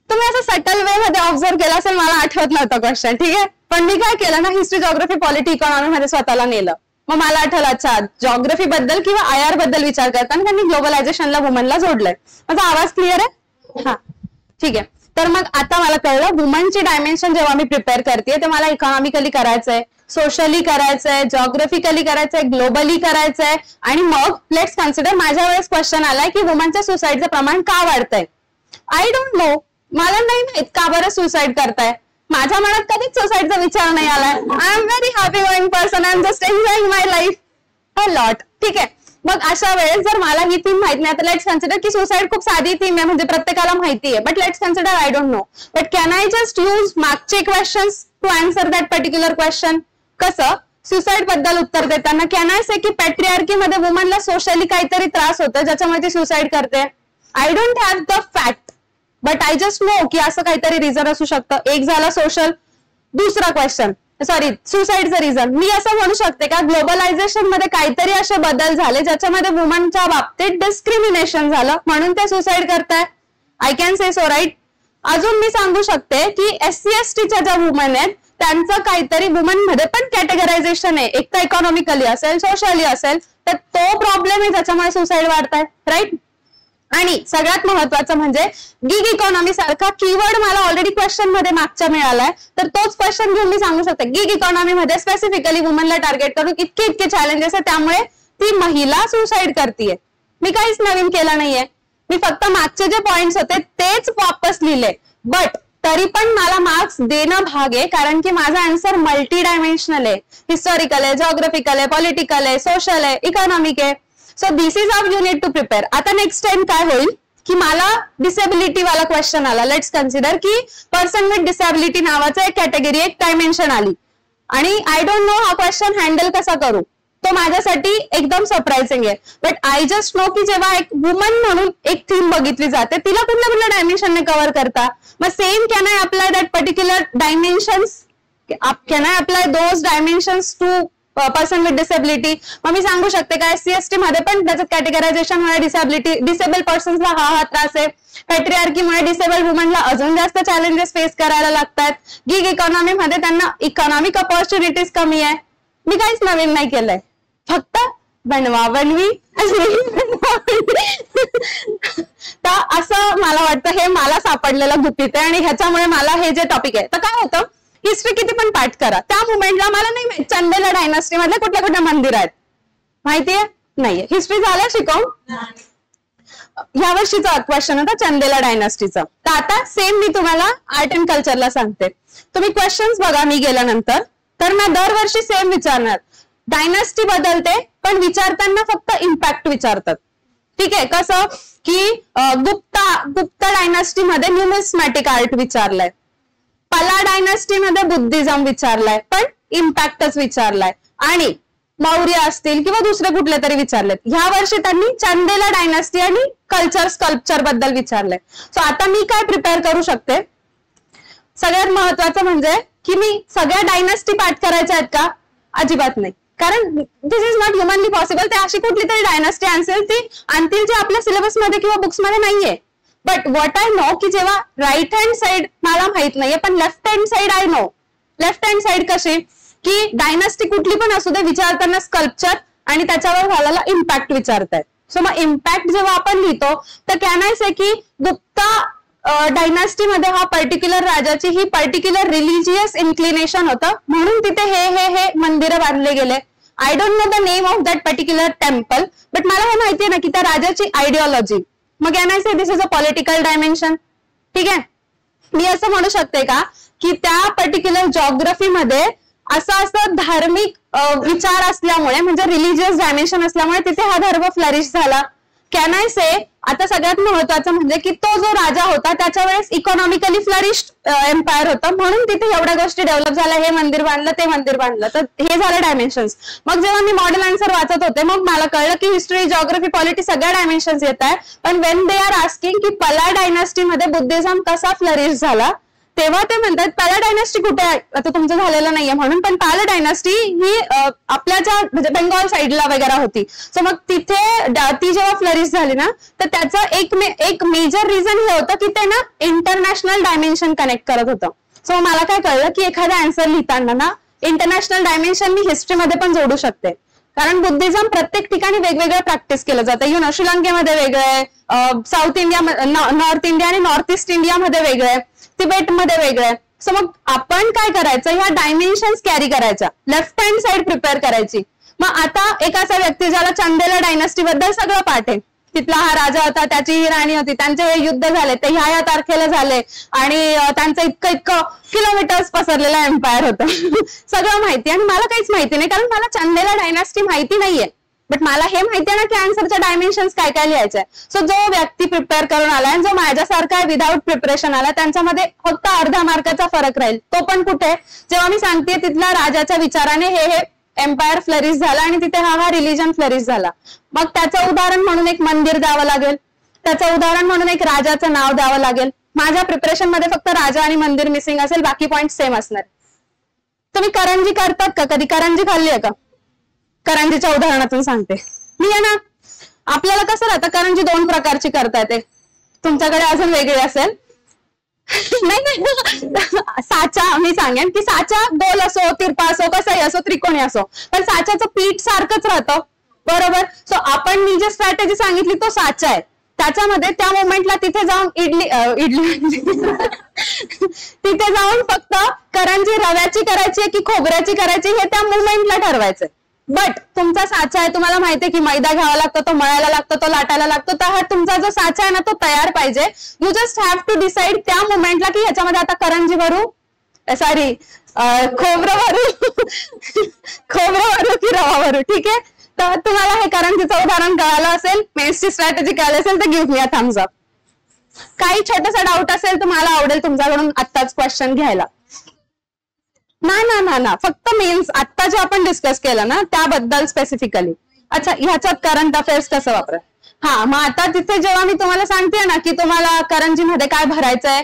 [SPEAKER 1] तुम्ही असं सटल वे मध्ये ऑब्झर्व केलं असेल, मला आठवत नव्हतं क्वेश्चन. ठीक आहे, पण मी काय केलं ना, हिस्ट्री जॉग्रफी पॉलिटी इकॉनॉमी मध्ये स्वतःला नेलं. मग मला आठवलं अच्छा जॉग्रफी बद्दल किंवा आयआर बद्दल विचार करताना त्यांनी ग्लोबलायझेशनला वुमनला जोडलंय. माझा आवाज क्लिअर आहे? हा ठीक आहे. तर मग आता मला कळलं वुमनची डायमेन्शन जेव्हा मी प्रिपेअर करते ते मला इकॉनॉमिकली करायचंय, सोशली करायचंय, जॉग्रफिकली करायचंय, ग्लोबली करायचंय. आणि मग लेट्स कन्सिडर माझ्या वेळेस क्वेश्चन आलाय की वुमनच्या सुसाईडचं प्रमाण का वाढतंय. आय डोंट नो, मला नाही माहित का बरं सुसाईड करताय. माझ्या मनात कधीच सुसाईडचा विचार नाही आलाय. I am very happy going person, I am just enjoying my life a lot. ठीक आहे, मग अशा वेळेस जर मला ही थीम माहित नाही तर लेट्स कन्सिडर की सुसाईड खूप साधी थीम आहे म्हणजे प्रत्येकाला माहिती आहे. But let's consider I don't know, but can I just use मागचे questions to answer that particular question. कसं? सुसाईड बद्दल उत्तर देताना कॅन आय से की पॅट्रिआर्की मध्ये वुमनला सोशली काहीतरी त्रास होतो ज्याच्यामुळे ती सुसाईड करते. I don't have the fact but I just know की असं काहीतरी रिझन असू शकतं. एक झाला सोशल. दुसरा क्वेश्चन सॉरी सुसाईडचं रिझन मी असं म्हणू शकते का ग्लोबलायझेशन मध्ये काहीतरी असे बदल झाले ज्याच्यामध्ये वुमनच्या बाबतीत डिस्क्रिमिनेशन झालं म्हणून ते सुसाईड करताय. I can say so right. अजून मी सांगू शकते की एससी एसटीच्या ज्या वुमन आहेत त्यांचं काहीतरी वुमन मध्ये पण कॅटेगरायझेशन आहे, एक तर इकॉनॉमिकली असेल सोशली असेल तर तो प्रॉब्लेम आहे ज्याच्यामुळे सुसाईड वाढताय. राईट. आणि सगळ्यात महत्वाचं म्हणजे गिग इकॉनॉमी सारखा कीवर्ड मला ऑलरेडी क्वेश्चन मध्ये मागच्या मिळालाय तर तोच क्वेश्चन घेऊन मी सांगू शकते गिग इकॉनॉमी मध्ये स्पेसिफिकली वुमनला टार्गेट करून इतके चॅलेंजेस आहेत त्यामुळे ती महिला सुसाईड करतीये. मी काहीच नवीन केलं नाहीये, मी फक्त मागचे जे पॉइंट्स होते तेच वापस लिहिले. बट तरी पण मला मार्क्स देणं भाग आहे कारण की माझा आन्सर मल्टी डायमेन्शनल आहे. हिस्टॉरिकल आहे, जॉग्राफिकल आहे, पॉलिटिकल आहे, सोशल आहे, इकॉनॉमिक आहे. So this is how you need to prepare. आता नेक्स्ट टाइम काय होईल की मला डिसेबिलिटी वाला क्वेश्चन आला. लेट्स कन्सिडर की पर्सन विथ डिसेबिलिटी नावाचं एक कॅटेगरी एक डायमेन्शन आली आणि आय डोंट नो हा क्वेश्चन हँडल कसा करू. तो माझ्यासाठी एकदम सरप्राइझिंग आहे. बट आय जस्ट नो की जेव्हा एक वुमन म्हणून एक थीम बघितली जाते तिला कुठल्या डायमेन्शनने कव्हर करता. मग same can I apply that particular dimensions, can I apply those dimensions to person with disability. मग मी सांगू शकते का एससी मध्ये पण त्याच्यात कॅटेगरायझेशनमुळे डिसेबल पर्सन्सला हा त्रास आहे. पॅट्रिआर्कीमुळे डिसेबल वुमनला अजून जास्त चॅलेंजेस फेस करायला लागतात. गिग इकॉनॉमी मध्ये त्यांना इकॉनॉमिक ऑपॉर्च्युनिटीज कमी आहे. मी काहीच नवीन नाही केलंय, फक्त बनवा बनवी तर असं मला वाटतं हे मला सापडलेलं गुपित आहे, आणि ह्याच्यामुळे मला हे जे टॉपिक आहे, तर काय होतं, हिस्ट्री किती पण पाठ करा, त्या मुवमेंटला मला नाही माहिती चंदेला डायनास्टी मधले कुठल्या कुठल्या मंदिर आहेत, माहितीये नाहीये. हिस्ट्री झालं शिकवून. ह्या वर्षीचा क्वेश्चन होता चंदेला डायनास्टीचा. तर आता सेम मी तुम्हाला आर्ट अँड कल्चरला सांगते. तुम्ही क्वेश्चन्स बघा मी गेल्यानंतर, तर मी दरवर्षी सेम विचारणार. डायनास्टी बदलते पण विचारताना फक्त इम्पॅक्ट विचारतात. ठीक आहे, कसं की गुप्ता डायनास्टी मध्ये न्यूमिस्मॅटिक आर्ट विचारलाय, पला डायनास्टी मध्ये बुद्धिझम विचारलाय पण इम्पॅक्टच विचारलाय, आणि मौर्य असतील किंवा दुसरे कुठले तरी विचारलेत. ह्या वर्षी त्यांनी चंदेला डायनास्टी आणि कल्चर स्कल्पचर बद्दल विचारलंय. सो आता मी काय प्रिपेअर करू शकते, सगळ्यात महत्वाचं म्हणजे की मी सगळ्या डायनास्टी पाठ करायच्या आहेत का, अजिबात नाही, कारण दिस इज नॉट ह्युमनली पॉसिबल. ते अशी कुठली तरी डायनास्टी असेल ती आणतील जी आपल्या सिलेबसमध्ये किंवा बुक्समध्ये नाहीये. बट व्हॉट आय नो की जेव्हा राईट हँड साइड मला माहित नाहीये पण left hand side I know. Left hand side कशी की डायनास्टी कुठली पण असू दे विचारताना स्कल्पचर आणि त्याच्यावर झालेला इम्पॅक्ट विचारतायत. सो मग इम्पॅक्ट जेव्हा आपण लिहितो तर कॅन आय से की गुप्ता डायनास्टी मध्ये हा पर्टिक्युलर राजाची ही पर्टिक्युलर रिलिजियस इन्क्लिनेशन होतं म्हणून तिथे हे मंदिरं बांधले गेले. I don't know the name of that particular temple, but मला हे माहितीये ना की त्या राजाची आयडिओलॉजी. मग can I say this is a political dimension. ठीक आहे, मी असं म्हणू शकते का की त्या पर्टिक्युलर जॉग्रफीमध्ये असं धार्मिक विचार असल्यामुळे म्हणजे रिलिजियस डायमेन्शन असल्यामुळे तिथे हा धर्म फ्लरिश झाला. कॅन आय से आता सगळ्यात महत्वाचं म्हणजे की तो जो राजा होता त्याच्या वेळेस इकॉनॉमिकली फ्लरिश्ड एम्पायर होतं म्हणून तिथे एवढ्या गोष्टी डेव्हलप झाल्या, हे मंदिर बांधलं ते मंदिर बांधलं. तर हे झालं डायमेन्शन्स. मग जेव्हा मी मॉडेल आन्सर वाचत होते मग मला कळलं की हिस्ट्री, जॉग्रफी, पॉलिटी सगळ्या डायमेन्शन्स येत आहे. पण वेन दे आर आस्किंग की पला डायनास्टी मध्ये बुद्धिझम कसा फ्लरिश झाला तेव्हा ते म्हणतात पला डायनास्टी कुठे आहे, आता तुमचं झालेलं नाहीये म्हणून, पण पाला डायनास्टी ही आपल्याच्या म्हणजे बेंगॉल साईडला वगैरे होती. सो मग तिथे ती जेव्हा फ्लरिश झाली ना तर त्याचं एक मेजर रिझन हे होतं की ते ना इंटरनॅशनल डायमेन्शन कनेक्ट करत होतं. सो मला काय कळलं की एखादा आन्सर लिहिताना ना इंटरनॅशनल डायमेन्शन मी हिस्ट्रीमध्ये पण जोडू शकते, कारण बुद्धिझम प्रत्येक ठिकाणी वेगवेगळं प्रॅक्टिस केलं जातं. श्रीलंकेमध्ये वेगळं आहे, साऊथ इंडिया, नॉर्थ इंडिया आणि नॉर्थ ईस्ट इंडियामध्ये वेगळं आहे, तिबेटमध्ये वेगळं आहे. सो मग आपण काय करायचं, ह्या डायमेन्शन्स कॅरी करायच्या, लेफ्ट हँड साइड प्रिपेअर करायची. मग आता एक असा व्यक्ती ज्याला चंदेला डायनास्टी बद्दल सगळं पाठ आहे, तिथला हा राजा होता, त्याची ही राणी होती, त्यांचे हे युद्ध झाले, ते ह्या तारखेला झाले आणि त्यांचं इतकं किलोमीटर्स पसरलेलं एम्पायर होतं सगळं माहिती. आणि मला काहीच माहिती नाही कारण मला चंदेला डायनास्टी माहिती नाहीये, बट मला हे माहिती आहे ना की आन्सरच्या डायमेन्शन्स काय काय लिहायचंय. सो जो व्यक्ती प्रिपेअर करून आलाय आणि जो माझ्यासारखा विदाऊट प्रिपरेशन आला त्यांच्यामध्ये फक्त अर्धा मार्काचा फरक राहील. तो पण कुठे, जेव्हा मी सांगते तिथल्या राजाच्या विचाराने हे एम्पायर फ्लरिश झाला आणि तिथे हा रिलिजन फ्लरिश झाला. मग त्याचं उदाहरण म्हणून एक मंदिर द्यावं लागेल, त्याचं उदाहरण म्हणून एक राजाचं नाव द्यावं लागेल. माझ्या प्रिपरेशन मध्ये फक्त राजा आणि मंदिर मिसिंग असेल, बाकी पॉइंट सेम असणार. तुम्ही करंजी करतात का, कधी करंजी खाल्ली आहे का? करंजीच्या उदाहरणातून सांगते मी आहे ना. आपल्याला कसं राहतं, करंजी दोन प्रकारची करता येते, तुमच्याकडे अजून वेगळी असेल नाही साचा मी सांगेन की साचा गोल असो, तिरपा असो, कसाही असो, त्रिकोणी असो, पण साच्याचं पीठ सारखंच राहतं बरोबर. सो आपण मी जे स्ट्रॅटेजी सांगितली तो साचा आहे, त्याच्यामध्ये त्या मोमेंटला तिथे जाऊन इडली तिथे जाऊन फक्त करंजी रव्याची करायची की खोबऱ्याची करायची हे त्या मोमेंटला ठरवायचंय. बट तुमचा साचा आहे, तुम्हाला माहितीये की मैदा घ्यावा लागतो, तो मळायला लागतो, तो लाटायला लागतो, तर हा तुमचा जो साचा आहे ना तो तयार पाहिजे. You just have to decide त्या मोमेंटला की ह्याच्यामध्ये आता करंजी भरू, सॉरी खोबरं भरू की रवा भरू. ठीक आहे, तर तुम्हाला हे करंजीचं उदाहरण कळालं असेल, मेन्सची स्ट्रॅटेजी कळाली असेल तर give me a thumbs up. काही छोटासा डाऊट असेल तर मला आवडेल तुमच्याकडून आत्ताच क्वेश्चन घ्यायला. ना फक्त मेन्स आत्ता जे आपण डिस्कस केलं ना त्याबद्दल स्पेसिफिकली. अच्छा, ह्याच्यात करंट अफेअर्स कसं वापरा. हा, मग आता तिथे जेव्हा मी तुम्हाला सांगते ना की तुम्हाला करंजीमध्ये काय भरायचंय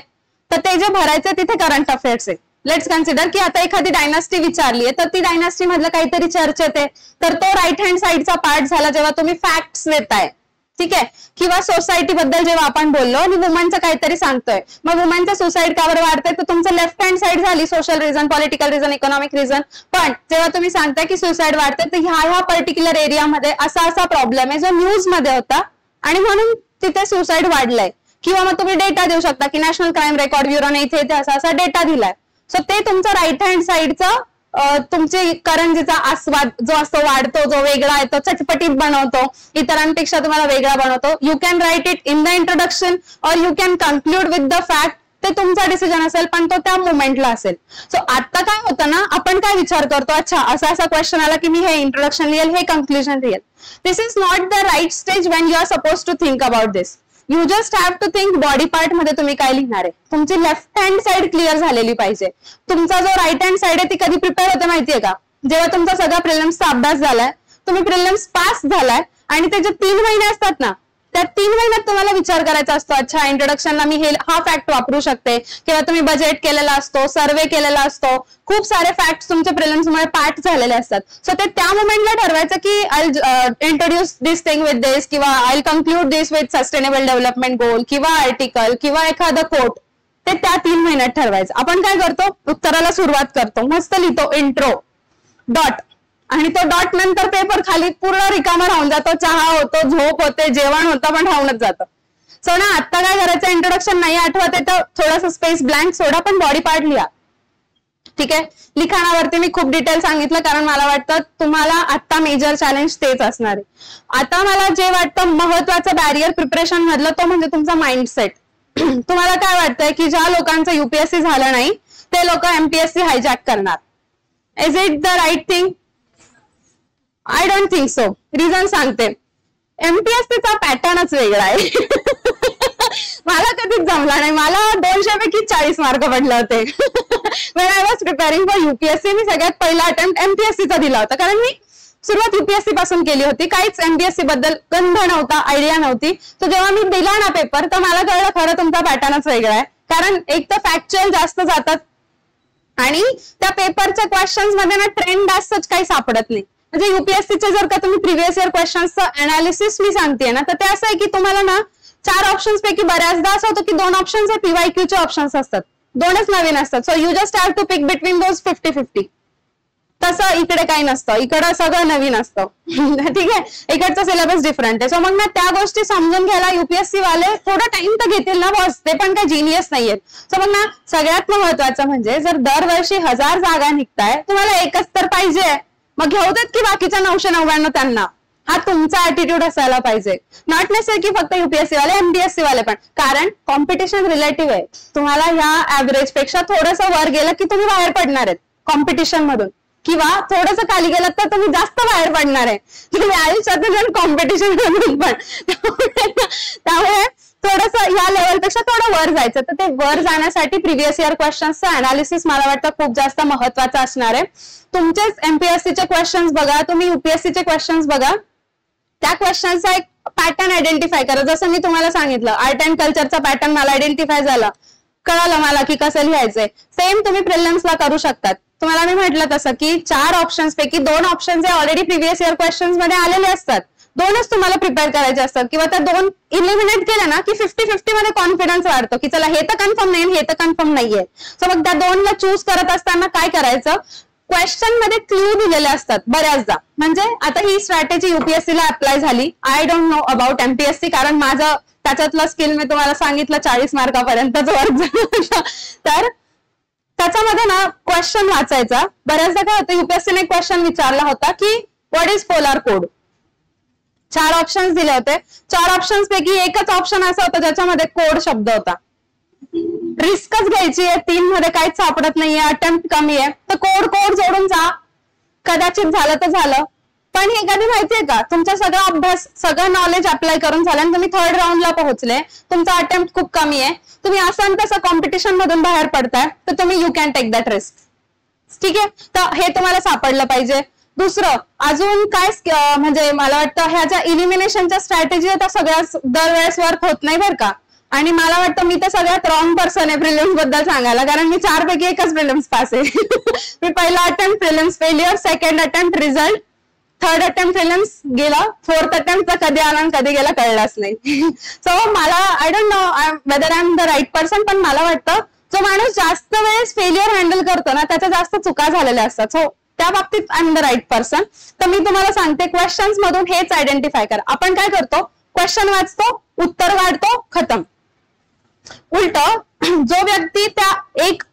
[SPEAKER 1] तर ते जे भरायचंय तिथे करंट अफेअर्स आहे. लेट्स कन्सिडर की आता एखादी डायनास्टी विचारली आहे तर ती डायनास्टी मधलं काहीतरी चर्चेत आहे, तर तो राईट हँड साईडचा पार्ट झाला जेव्हा तुम्ही फॅक्ट्स देताय. ठीक आहे, किंवा सोसायटी बद्दल जेव्हा आपण बोललो आणि वुमनचं काहीतरी सांगतोय, मग वुमनचं सुसाईड का बरं वाढतंय तर तुमचं लेफ्ट हँड साईड झाली social reason, political reason, economic reason. पण जेव्हा तुम्ही सांगताय की सुसाईड वाढते तर ह्या पर्टिक्युलर एरियामध्ये असा प्रॉब्लेम आहे जो न्यूज मध्ये होता आणि म्हणून तिथे सुसाईड वाढलंय. किंवा मग तुम्ही डेटा देऊ शकता की नॅशनल क्राईम रेकॉर्ड ब्युरोने इथे असा डेटा दिलाय. सो ते तुमचं राईट हँड साईडचं तुमचे करंजीचा आस्वाद जो असतो वाढतो, जो वेगळा येतो, चटपटीत बनवतो, इतरांपेक्षा तुम्हाला वेगळा बनवतो. You can write it in the introduction और you can conclude with the fact. ते तुमचा डिसिजन असेल पण तो त्या मोमेंटला असेल. सो आता काय होतं ना, आपण काय विचार करतो, अच्छा असा क्वेश्चन आला की मी हे इंट्रोडक्शन लिहेल, हे कन्क्लुजन लिहेल. This is not the right stage when you are suppose to think about this. You just have to think body part मध्ये तुम्ही काय लिहिणार आहे. तुमची लेफ्ट हँड साइड क्लिअर झालेली पाहिजे. तुमचा जो राईट हँड साइड आहे ती कधी प्रिपेअर होते माहितीये का, जेव्हा तुमचा सगळा प्रिलिम्सचा अभ्यास झालाय, तुम्ही प्रिलिम्स पास झालाय आणि त्याचे 3 महिने असतात ना, त्या 3 महिन्यात तुम्हाला विचार करायचा असतो, अच्छा इंट्रोडक्शनला मी हा फॅक्ट वापरू शकते. किंवा तुम्ही बजेट केलेला असतो, सर्वे केलेला असतो, खूप सारे फॅक्ट तुमच्या प्रिलिम्समुळे पाठ झालेले असतात. सो ते त्या मोमेंटला ठरवायचं की I introduce this thing with this, किंवा I conclude this with sustainable development goal, किंवा आर्टिकल, किंवा एखादं कोट. ते त्या 3 महिन्यात ठरवायचं. आपण काय करतो, उत्तराला सुरुवात करतो, मस्त लिहितो इंट्रो डॉट, आणि तो डॉट नंतर पेपर खाली पूर्ण रिकामा राहून जातो. चहा होतो, झोप होते, जेवण होतं, पण राहूनच जातं. सो ना आता काय करायचं, इंट्रोडक्शन नाही आठवत आहे तर थोडंसं स्पेस ब्लँक सोडा, पण बॉडी पार्ट लिहा. ठीक आहे. लिखाणावरती मी खूप डिटेल सांगितलं कारण मला वाटतं तुम्हाला आता मेजर चॅलेंज तेच असणार आहे. आता मला जे वाटतं महत्वाचं बॅरियर प्रिपरेशन मधलं तो म्हणजे तुमचा माइंडसेट. तुम्हाला काय वाटतंय की ज्या लोकांचं युपीएससी झालं नाही ते लोक एमपीएससी हायजॅक करणार. Is it the right thing? I don't think so. Reason सांगते. एमपीएससीचा पॅटर्नच वेगळा आहे. मला कधीच जमला नाही. मला 200 पैकी 40 मार्क पडले होते. when I was preparing for UPSC मी सगळ्यात पहिला अटेम्प्ट एमपीएससीचा दिला होता कारण मी सुरुवात युपीएससी पासून केली होती. काहीच एमपीएससी बद्दल गंध नव्हता, आयडिया नव्हती. तर जेव्हा मी दिला ना पेपर तर मला कळलं खरं तुमचा पॅटर्नच वेगळा आहे. कारण एक तर फॅक्च्युअल जास्त जातात आणि त्या पेपरच्या क्वेश्चन्स मध्ये ना ट्रेंड असंच काही सापडत नाही. म्हणजे युपीएससीचे जर का तुम्ही प्रिव्हियस इयर क्वेश्चन्सचं अनालिसिस मी सांगते ना तर ते असं आहे की तुम्हाला ना 4 ऑप्शन्स पैकी बऱ्याचदा असं होतं की 2 ऑप्शन्स हे पीवायक्यूचे ऑप्शन्स असतात, 2च नवीन असतात. So you just have to pick between those 50-50. तसं इकडे काही नसतं, इकडं सगळं नवीन असतं. ठीक आहे. इकडचं सिलेबस डिफरंट आहे. सो मग ना त्या गोष्टी समजून घ्यायला युपीएससी वाले थोडा टाइम तर घेतील ना बॉस, ते पण काही जिनियस नाहीयेत. सो मग ना सगळ्यात महत्वाचं म्हणजे जर दरवर्षी 1000 जागा निघताय, तुम्हाला एकच तर पाहिजे, मग घेऊ देत की बाकीच्या 999 त्यांना. हा तुमचा ऍटिट्यूड असायला पाहिजे. नॉट नेसेसरी की फक्त युपीएससी वाले, एमपीएससी वाले पण. कारण कॉम्पिटिशन रिलेटिव्ह आहे. तुम्हाला ह्या ऍव्हरेज पेक्षा थोडंसं वर गेलं की तुम्ही बाहेर पडणार आहेत कॉम्पिटिशन मधून, किंवा थोडंसं खाली गेलं तर तुम्ही जास्त बाहेर पडणार आहे. तुम्ही आयुष्यात कॉम्पिटिशन मधून पण. त्यामुळे थोडंसं या लेवलपेक्षा थोडं वर जायचं. तर ते वर जाण्यासाठी प्रिव्हियस इयर क्वेश्चन्सचं अनालिसिस मला वाटतं खूप जास्त महत्वाचं असणार आहे. तुमचेच एमपीएससीचे क्वेश्चन्स बघा, तुम्ही युपीएससीचे क्वेश्चन्स बघा, त्या क्वेश्चनचा एक पॅटर्न आयडेंटिफाय करा. जसं मी तुम्हाला सांगितलं आर्ट अँड कल्चरचा पॅटर्न मला आयडेंटिफाय झाला, कळालं मला की कसं लिहायचंय. सेम तुम्ही प्रिलिम्सला करू शकतात. तुम्हाला मी म्हटलं तसं की 4 ऑप्शन्स पैकी 2 ऑप्शन्स हे ऑलरेडी प्रिव्हियस इयर क्वेश्चन्स मध्ये आलेले असतात, 2च तुम्हाला प्रिपेअर करायचे असतात. किंवा त्या 2 इलिमिनेट केल्या ना की 50-50 मध्ये कॉन्फिडन्स वाढतो की चला हे तर कन्फर्म नाही, हे तर कन्फर्म नाहीये. सो मग त्या 2ला चूज करत असताना काय करायचं, क्वेश्चन मध्ये क्ल्यू दिलेले असतात बऱ्याचदा. म्हणजे आता ही स्ट्रॅटेजी युपीएससीला अप्लाय झाली. I don't know about MPSC कारण माझं त्याच्यातलं स्किल मी तुम्हाला सांगितलं 40 मार्कापर्यंतच वर्क. तर त्याच्यामध्ये ना क्वेश्चन वाचायचा. बऱ्याचदा काय होतं, युपीएससीने क्वेश्चन विचारला होता की what is polar code. 4 options दिले होते. 4 ऑप्शन्स पैकी एकच ऑप्शन असं होतं ज्याच्यामध्ये कोड शब्द होता. रिस्कच घ्यायची आहे, 3 मध्ये काहीच सापडत नाहीये, अटेम्प्ट कमी आहे, तर कोड जोडून जा. कदाचित झालं तर झालं. पण हे कधी माहितीये का, तुमचा सगळा अभ्यास, सगळं नॉलेज अप्लाय करून झालं आणि तुम्ही 3rd राऊंडला पोहोचले, तुमचा अटेम्प्ट खूप कमी आहे, तुम्ही असं तसं कॉम्पिटिशन मधून बाहेर पडताय, तर तुम्ही you can take that risk. ठीक आहे. तर हे तुम्हाला सापडलं पाहिजे. दुसरं अजून काय म्हणजे मला वाटतं ह्या ज्या इलिमिनेशनच्या स्ट्रॅटेजी त्या सगळ्याच दरवेळेस वर्क होत नाही बरं का. आणि मला वाटतं मी तर सगळ्यात रॉंग पर्सन आहे प्रिलिम्स बद्दल सांगायला, कारण मी 4 पैकी एकच प्रिलिम्स पास आहे. मी पहिला attempt prelims failure, 2nd attempt result, 3rd attempt prelims गेला, 4th अटेम्प्ट कधी आला आणि कधी गेला कळलाच नाही. सो मला I don't know whether I am the right person, पण मला वाटतं जो माणूस जास्त वेळेस फेल्युअर हँडल करतो ना त्याच्या जास्त चुका झालेल्या असतात. सो त्या बाबतीत I am the right person. तर मी तुम्हाला सांगते क्वेश्चन्स मधून हेच आयडेंटिफाय करा. आपण काय करतो, क्वेश्चन वाचतो, उत्तर काढतो, खतम. उलट जो व्यक्ती त्या एक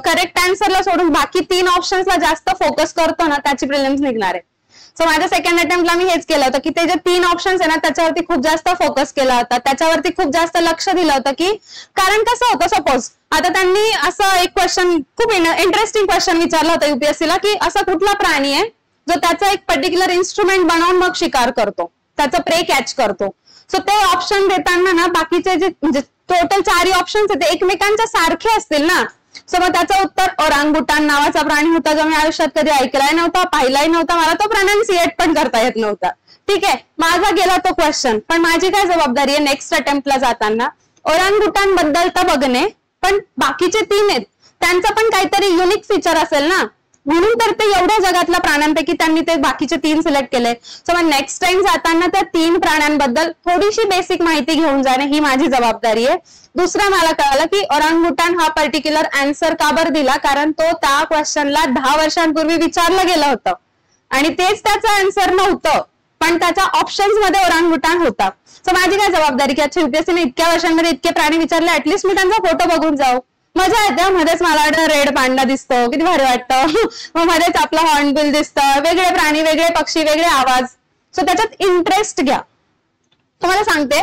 [SPEAKER 1] करेक्ट आन्सरला सोडून बाकी 3 ऑप्शन्सला जास्त फोकस करतो ना, त्याची प्रिलिम्स निघणार आहे. सो माझ्या सेकंड अटेम्प्टला मी हेच केलं होतं की ते जे 3 ऑप्शन्स आहे ना त्याच्यावरती खूप जास्त फोकस केला होता, त्याच्यावरती खूप जास्त लक्ष दिलं होतं. की कारण कसं होतं, सपोज आता त्यांनी असं एक क्वेश्चन, खूप इंटरेस्टिंग क्वेश्चन विचारला होता युपीएससीला की असा कुठला प्राणी आहे जो त्याचा एक पर्टिक्युलर इन्स्ट्रुमेंट बनवून मग शिकार करतो, त्याचा प्रे कॅच करतो. सो ते ऑप्शन देताना ना बाकीचे जे म्हणजे टोटल 4 ऑप्शन्स आहेत ते एकमेकांच्या सारखे असतील ना. सो मग त्याचं उत्तर ओरांगुटान नावाचा प्राणी होता जो मी आयुष्यात कधी ऐकलाय नव्हता, पाहिलाही नव्हता, मला तो प्रोनाउन्सिएट पण करता येत नव्हता. ठीक आहे, माझा गेला तो क्वेश्चन. पण माझी काय जबाबदारी आहे नेक्स्ट अटेम्प्टला जाताना, ओरांगुटान बद्दल तर बघणे, पण बाकीचे 3 आहेत त्यांचं पण काहीतरी युनिक फीचर असेल ना, म्हणून तर ते एवढ्या जगातल्या प्राण्यांपैकी त्यांनी ते बाकीचे 3 सिलेक्ट केले. सो मग नेक्स्ट टाइम जाताना त्या 3 प्राण्यांबद्दल थोडीशी बेसिक माहिती घेऊन जाणे ही माझी जबाबदारी आहे. दुसरं मला कळालं की ओरांगुटान हा पर्टिक्युलर आन्सर का बरं दिला, कारण तो त्या क्वेश्चनला 10 वर्षांपूर्वी विचारलं गेलं होतं आणि तेच त्याचं आन्सर नव्हतं, पण त्याच्या ऑप्शन्स मध्ये ओरांगुटान होता. सो माझी काय जबाबदारी की अच्छा युपीएससीने इतक्या वर्षांमध्ये इतके प्राणी विचारले, ऍटलिस्ट मी त्यांचा फोटो बघून जाऊ. मजा येते, मध्येच मला वाटतं रेड पांडा दिसतो, किती भारी वाटतं. मग मध्येच आपलं हॉर्नबिल दिसतं, वेगळे प्राणी, वेगळे पक्षी, वेगळे आवाज. सो त्याच्यात इंटरेस्ट घ्या. तुम्हाला सांगते,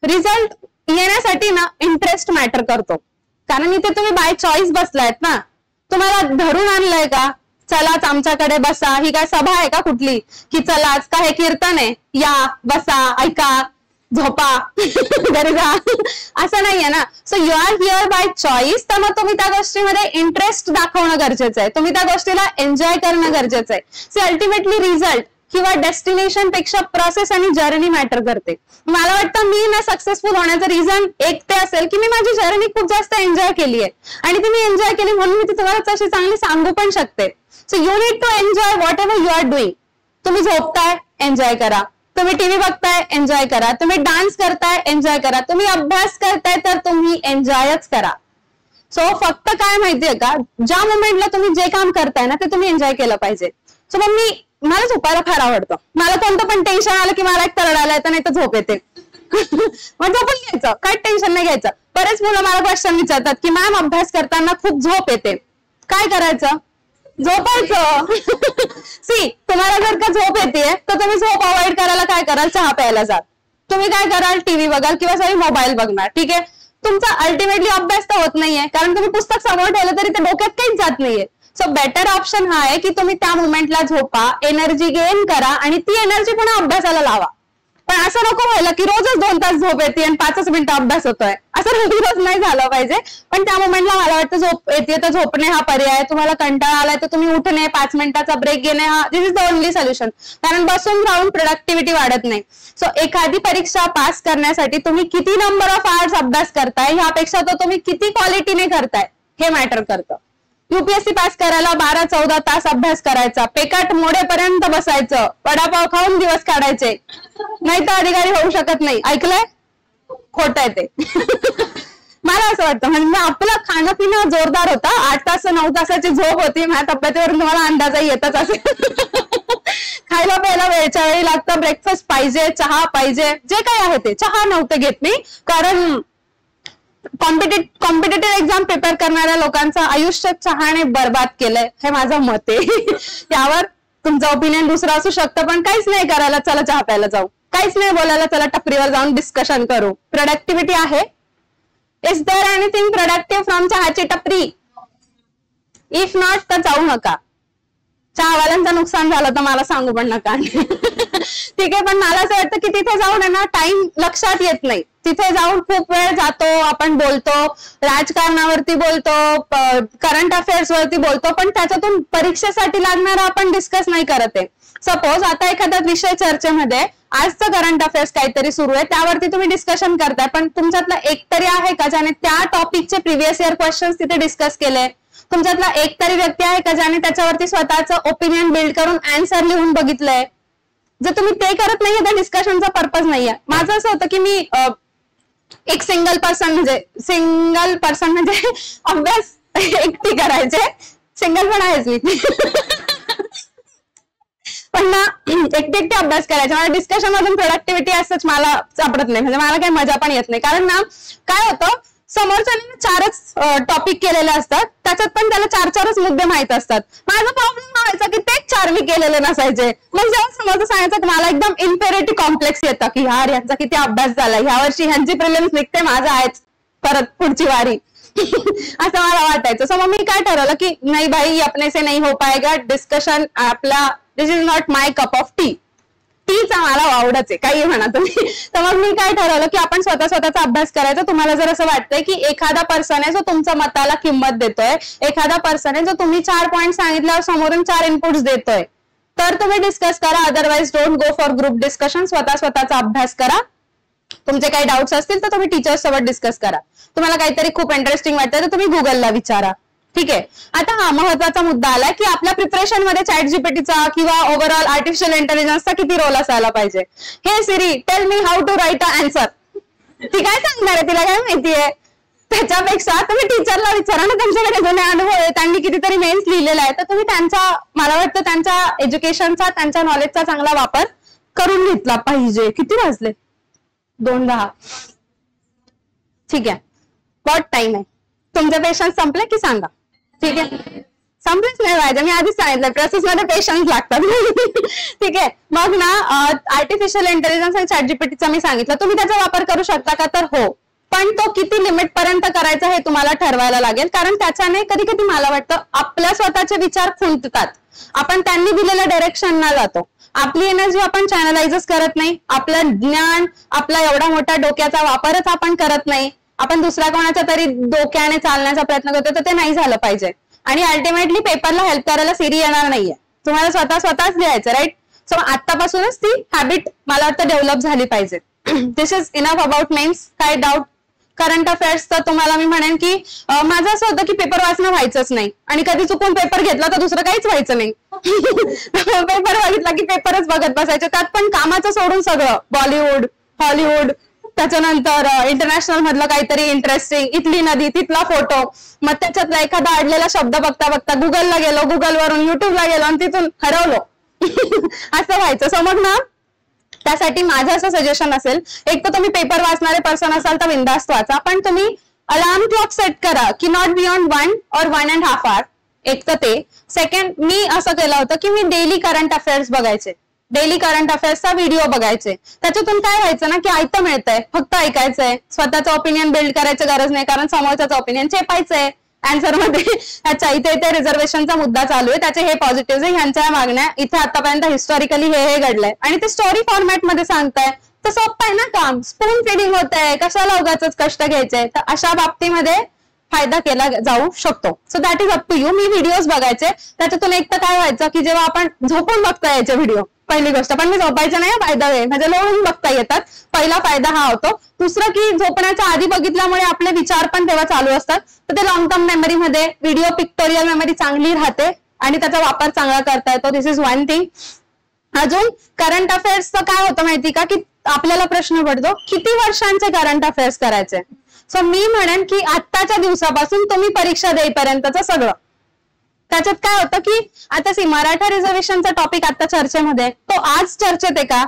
[SPEAKER 1] रिझल्ट येण्यासाठी ना इंटरेस्ट मॅटर करतो. कारण इथे तुम्ही बाय चॉईस बसलायत ना, तुम्हाला धरून आणलंय का चलाच आमच्याकडे बसा, ही काय सभा आहे का कुठली की चलाच का हे कीर्तन आहे, या बसा ऐका झोपा घरी जा, असं नाहीये ना. So you are here by choice. तर मग तुम्ही त्या गोष्टीमध्ये इंटरेस्ट दाखवणं गरजेचं आहे, तुम्ही त्या गोष्टीला एन्जॉय करणं गरजेचं आहे. सो अल्टिमेटली रिझल्ट किंवा डेस्टिनेशन पेक्षा प्रोसेस आणि जर्नी मॅटर करते. मला वाटतं मी ना सक्सेसफुल होण्याचं रिझन एक ते असेल की मी माझी जर्नी खूप जास्त एन्जॉय केली आहे आणि ती मी एन्जॉय केली म्हणून मी ती तुम्हाला तशी चांगली सांगू पण शकते. So you need to enjoy whatever you are doing. तुम्ही झोपताय, एन्जॉय करा. तुम्ही टीव्ही बघताय, एन्जॉय करा. तुम्ही डान्स करताय, एन्जॉय करा. तुम्ही अभ्यास करताय तर तुम्ही एन्जॉयच करा. सो फक्त काय माहितीये का, ज्या मोमेंटला तुम्ही जे काम करताय ना ते तुम्ही एन्जॉय केलं पाहिजे. सो मग मला झोपायला फार आवडतं. मला कोणतं पण टेन्शन आलं की मला एक तरड आला येतं, नाही तर झोप येते. मग झोपून घ्यायचं, काय टेन्शन नाही घ्यायचं. बरेच मुलं मला क्वेश्चन विचारतात की मॅम अभ्यास करताना खूप झोप येते, काय करायचं? झोपायचं. सी, तुम्हाला जर का झोप येते तर तुम्ही झोप अवॉइड करायला काय कराल, चहा प्यायला जा. तुम्ही काय कराल, टीव्ही बघाल किंवा सगळी मोबाईल बघणार. ठीक आहे, तुमचा अल्टिमेटली अभ्यास तर होत नाहीये, कारण तुम्ही पुस्तक समोर ठेवलं तरी ते डोक्यात काहीच जात नाहीये. सो बेटर ऑप्शन हा आहे की तुम्ही त्या मोमेंटला झोपा, एनर्जी गेन करा आणि ती एनर्जी पुन्हा अभ्यासाला लावा. पण असं नको व्हायला की रोजच 2 तास झोप येते आणि 5 मिनिटं अभ्यास होतोय, असं रोज नाही झालं पाहिजे. पण त्या मोमेंटला मला वाटतं झोप येते तर झोपणे हा पर्याय. तुम्हाला कंटाळा आलाय तर तुम्ही उठणे, 5 मिनिटाचा ब्रेक घेणे, हा दिस इज द ओनली सोल्युशन. कारण बसून राहून प्रोडक्टिव्हिटी वाढत नाही. सो एखादी परीक्षा पास करण्यासाठी तुम्ही किती नंबर ऑफ आवर्स अभ्यास करताय ह्यापेक्षा तो तुम्ही किती क्वालिटीने करताय हे मॅटर करतं. युपीएससी पास करायला 12-14 तास अभ्यास करायचा, पेकाट मोडेपर्यंत बसायचं, वडापाव खाऊन दिवस काढायचे, नाही तर अधिकारी होऊ शकत नाही. ऐकलंय? खोटं आहे ते. मला असं वाटतं म्हणजे आपलं खाणं पिणं जोरदार होतं, 8 तास 9 तासाची झोप होती, माझ्या तब्येतीवरून तुम्हाला अंदाजही येतच असेल. खायला प्यायला वेळच्या वेळी लागतं, ब्रेकफास्ट पाहिजे, चहा पाहिजे, जे काही आहे ते. चहा नव्हते घेत मी, कारण कॉम्पिटेटिव्ह एक्झाम प्रिपेअर करणाऱ्या लोकांचं आयुष्य चहाने बर्बाद केलंय, हे माझं मत आहे. त्यावर तुमचं ओपिनियन दुसरं असू शकतं, पण काहीच नाही करायला चला चहा प्यायला जाऊ, काहीच नाही बोलायला चला टपरीवर जाऊन डिस्कशन करू. प्रोडक्टिव्हिटी आहे. Is there anything productive from चहाची टपरी? इफ नॉट तर जाऊ नका. चहावाल्यांचं नुकसान झालं तर मला सांगू पण नका. ठीक आहे, पण मला असं वाटतं की तिथे जाऊन आहे ना टाइम लक्षात येत नाही. तिथे जाऊन खूप वेळ जातो, आपण बोलतो, राजकारणावरती बोलतो, करंट अफेअर्स वरती बोलतो, पण त्याच्यातून परीक्षेसाठी लागणारा आपण डिस्कस नाही करत आहे. सपोज आता एखादा विषय चर्चेमध्ये आजचं करंट अफेअर्स काहीतरी सुरू आहे, त्यावरती तुम्ही डिस्कशन करताय, पण तुमच्यातला एक तरी आहे का ज्याने त्या टॉपिकचे प्रिव्हियस इयर क्वेश्चन्स तिथे डिस्कस केले? तुमच्यातला एक तरी व्यक्ती आहे का ज्याने त्याच्यावरती स्वतःचं ओपिनियन बिल्ड करून आन्सर लिहून बघितलंय? जर तुम्ही ते करत नाहीये तर डिस्कशनचा पर्पज नाहीये. माझं असं होतं की मी एक सिंगल पर्सन म्हणजे अभ्यास एकटी करायचे. सिंगल पण आहेच मी, पण ना एकटे अभ्यास करायचा. मला डिस्कशन मधून प्रोडक्टिव्हिटी असंच मला सापडत नाही, म्हणजे मला काही मजा पण येत नाही. कारण ना काय होतं, समोरच्याने 4च टॉपिक केलेले असतात, त्याच्यात पण त्याला 4 मुद्दे माहित असतात. माझा प्रॉब्लेम व्हायचा की ते 4 मी केलेले नसायचे. मग जेव्हा समोरचं सांगायचं, मला एकदम इन्फेरिटी कॉम्प्लेक्स येतं की यार यांचा किती अभ्यास झाला, ह्या वर्षी ह्यांची प्रिलिम्स निघते, माझा आहेच परत पुढची वारी असं मला वाटायचं. सो मग मी काय ठरवलं की नाही भाई, अपने से नहीं हो पाएगा डिस्कशन, आपला this is not my cup of tea. टीचा मला आवडच आहे, काही म्हणा तुम्ही. तर मग मी काय ठरवलं की आपण स्वतःचा अभ्यास करायचा. तुम्हाला जर असं वाटतंय की एखादा पर्सन आहे जो तुमच्या मताला किंमत देतोय, एखादा पर्सन आहे जो तुम्ही 4 पॉईंट सांगितल्यावर समोरून 4 इनपुट्स देतोय, तर तुम्ही डिस्कस करा. Otherwise don't go for group discussion. स्वतःचा अभ्यास करा. तुमचे काही डाऊट्स असतील तर तुम्ही टीचर्स सोबत डिस्कस करा. तुम्हाला काहीतरी खूप इंटरेस्टिंग वाटतं तर तुम्ही गुगलला विचारा. ठीक आहे. आता हा महत्वाचा मुद्दा आलाय की आपल्या प्रिपरेशन मध्ये चॅट जीपीटीचा किंवा ओव्हरऑल आर्टिफिशियल इंटेलिजन्सचा किती रोल असायला पाहिजे. हे Siri tell me how to write a answer. ती काय सांगणार आहे, तिला काय माहितीये. त्याच्यापेक्षा तुम्ही टीचरला विचारा ना, त्यांच्याकडे जुने अनुभव आहे, त्यांनी कितीतरी मेन्स लिहिलेला आहे, तर तुम्ही त्यांचा, मला वाटतं त्यांच्या एज्युकेशनचा, त्यांच्या नॉलेजचा चांगला वापर करून घेतला पाहिजे. किती वाजले? 2:10. ठीक आहे. बहुत टाइम आहे. तुमचे पेशन्स संपले की सांगा. ठीक आहे, संपलेच नाही पाहिजे. मी आधीच सांगितलं प्रोसेस मध्ये पेशन्स लागतात. ठीक आहे. मग ना आर्टिफिशियल इंटेलिजन्स आणि चॅट जीपीटीचा मी सांगितलं, तुम्ही त्याचा वापर करू शकता का, तर हो, पण तो किती लिमिट पर्यंत करायचा हे तुम्हाला ठरवायला लागेल. कारण त्याच्याने कधी कधी मला वाटतं आपल्या स्वतःचे विचार खुंटतात, आपण त्यांनी दिलेल्या डायरेक्शनला जातो, आपली एनर्जी आपण चॅनलाइजच करत नाही, आपलं ज्ञान, आपला एवढा मोठा डोक्याचा वापरच आपण करत नाही, आपण दुसऱ्या कोणाच्या तरी डोक्याने चालण्याचा प्रयत्न करतो, तर ते नाही झालं पाहिजे. आणि अल्टिमेटली पेपरला हेल्प करायला सिरी येणार नाहीये, तुम्हाला स्वतःच लिहायचं. राईट. सो आतापासूनच ती हॅबिट मला वाटतं डेव्हलप झाली पाहिजे. दिस इज इनफ अबाउट मेन्स. काय डाऊट? करंट अफेअर्स तर तुम्हाला मी म्हणेन की माझं असं होतं की पेपर वाचणं व्हायचंच नाही, आणि कधी चुकून पेपर घेतला तर दुसरं काहीच व्हायचं नाही. पेपर बघितला की पेपरच बघत बसायचे, त्यात पण कामाचं सोडून सगळं, बॉलिवूड, हॉलिवूड, त्याच्यानंतर इंटरनॅशनल मधलं काहीतरी इंटरेस्टिंग, इथली नदी, तिथला फोटो, मग त्याच्यातला एखादा अडलेला शब्द बघता बघता गुगलला गेलो, गुगलवरून युट्यूबला गेलो आणि तिथून हरवलो. असं व्हायचं. समज ना, त्यासाठी माझं असं सजेशन असेल, एक तर तुम्ही पेपर वाचणारे पर्सन असाल तर बिंदास्त वाचा, पण तुम्ही अलार्म क्लॉक सेट करा की नॉट बियॉन्ड 1 or 1.5 hour. एक तर ते. सेकंड, मी असं केलं होतं की मी डेली करंट अफेअर्स बघायचे, डेली करंट अफेअर्सचा व्हिडिओ बघायचे. त्याच्यातून काय व्हायचं ना की ऐकतं मिळतंय, फक्त ऐकायचंय, स्वतःचं ओपिनियन बिल्ड करायची गरज नाही, कारण समोरच्याचं ओपिनियन चेपायचंय. आन्सर मध्ये अच्छा इथे रिझर्वेशनचा मुद्दा चालू आहे, त्याचे हे पॉझिटिव्ह आहे, ह्यांच्या मागण्या, इथे आतापर्यंत हिस्टॉरिकली हे घडलंय, आणि ते स्टोरी फॉर्मॅट मध्ये सांगताय, तर सोपं आहे ना काम. स्पून फिडिंग होत आहे, कशाला उगाच कष्ट घ्यायचे. तर अशा बाबतीमध्ये फायदा केला जाऊ शकतो. So that is up to you. मी व्हिडिओज बघायचे, त्याच्यातून एक तर काय व्हायचं की जेव्हा आपण झोपून बघता यायचे व्हिडिओ, पहिली गोष्ट, पण मी झोपायचे नाही बाय द वे, म्हणजे लोळून बघता येतात, पहिला फायदा हा होतो. दुसरं की झोपण्याच्या आधी बघितल्यामुळे आपले विचार पण तेव्हा चालू असतात, तर ते लॉंग टर्म मेमरीमध्ये, व्हिडिओ पिक्टोरियल मेमरी चांगली राहते आणि त्याचा वापर चांगला करता येतो. दिस इज वन थिंग. अजून करंट अफेअर्सचं काय होतं माहिती का, की आपल्याला प्रश्न पडतो किती वर्षांचे करंट अफेअर्स करायचे. सो मी म्हणेन की आत्ताच्या दिवसापासून तुम्ही परीक्षा देईपर्यंतचं सगळं. त्याच्यात काय होतं की आता मराठा रिझर्वेशनचा टॉपिक आता चर्चेमध्ये, तो आज चर्चेत आहे का,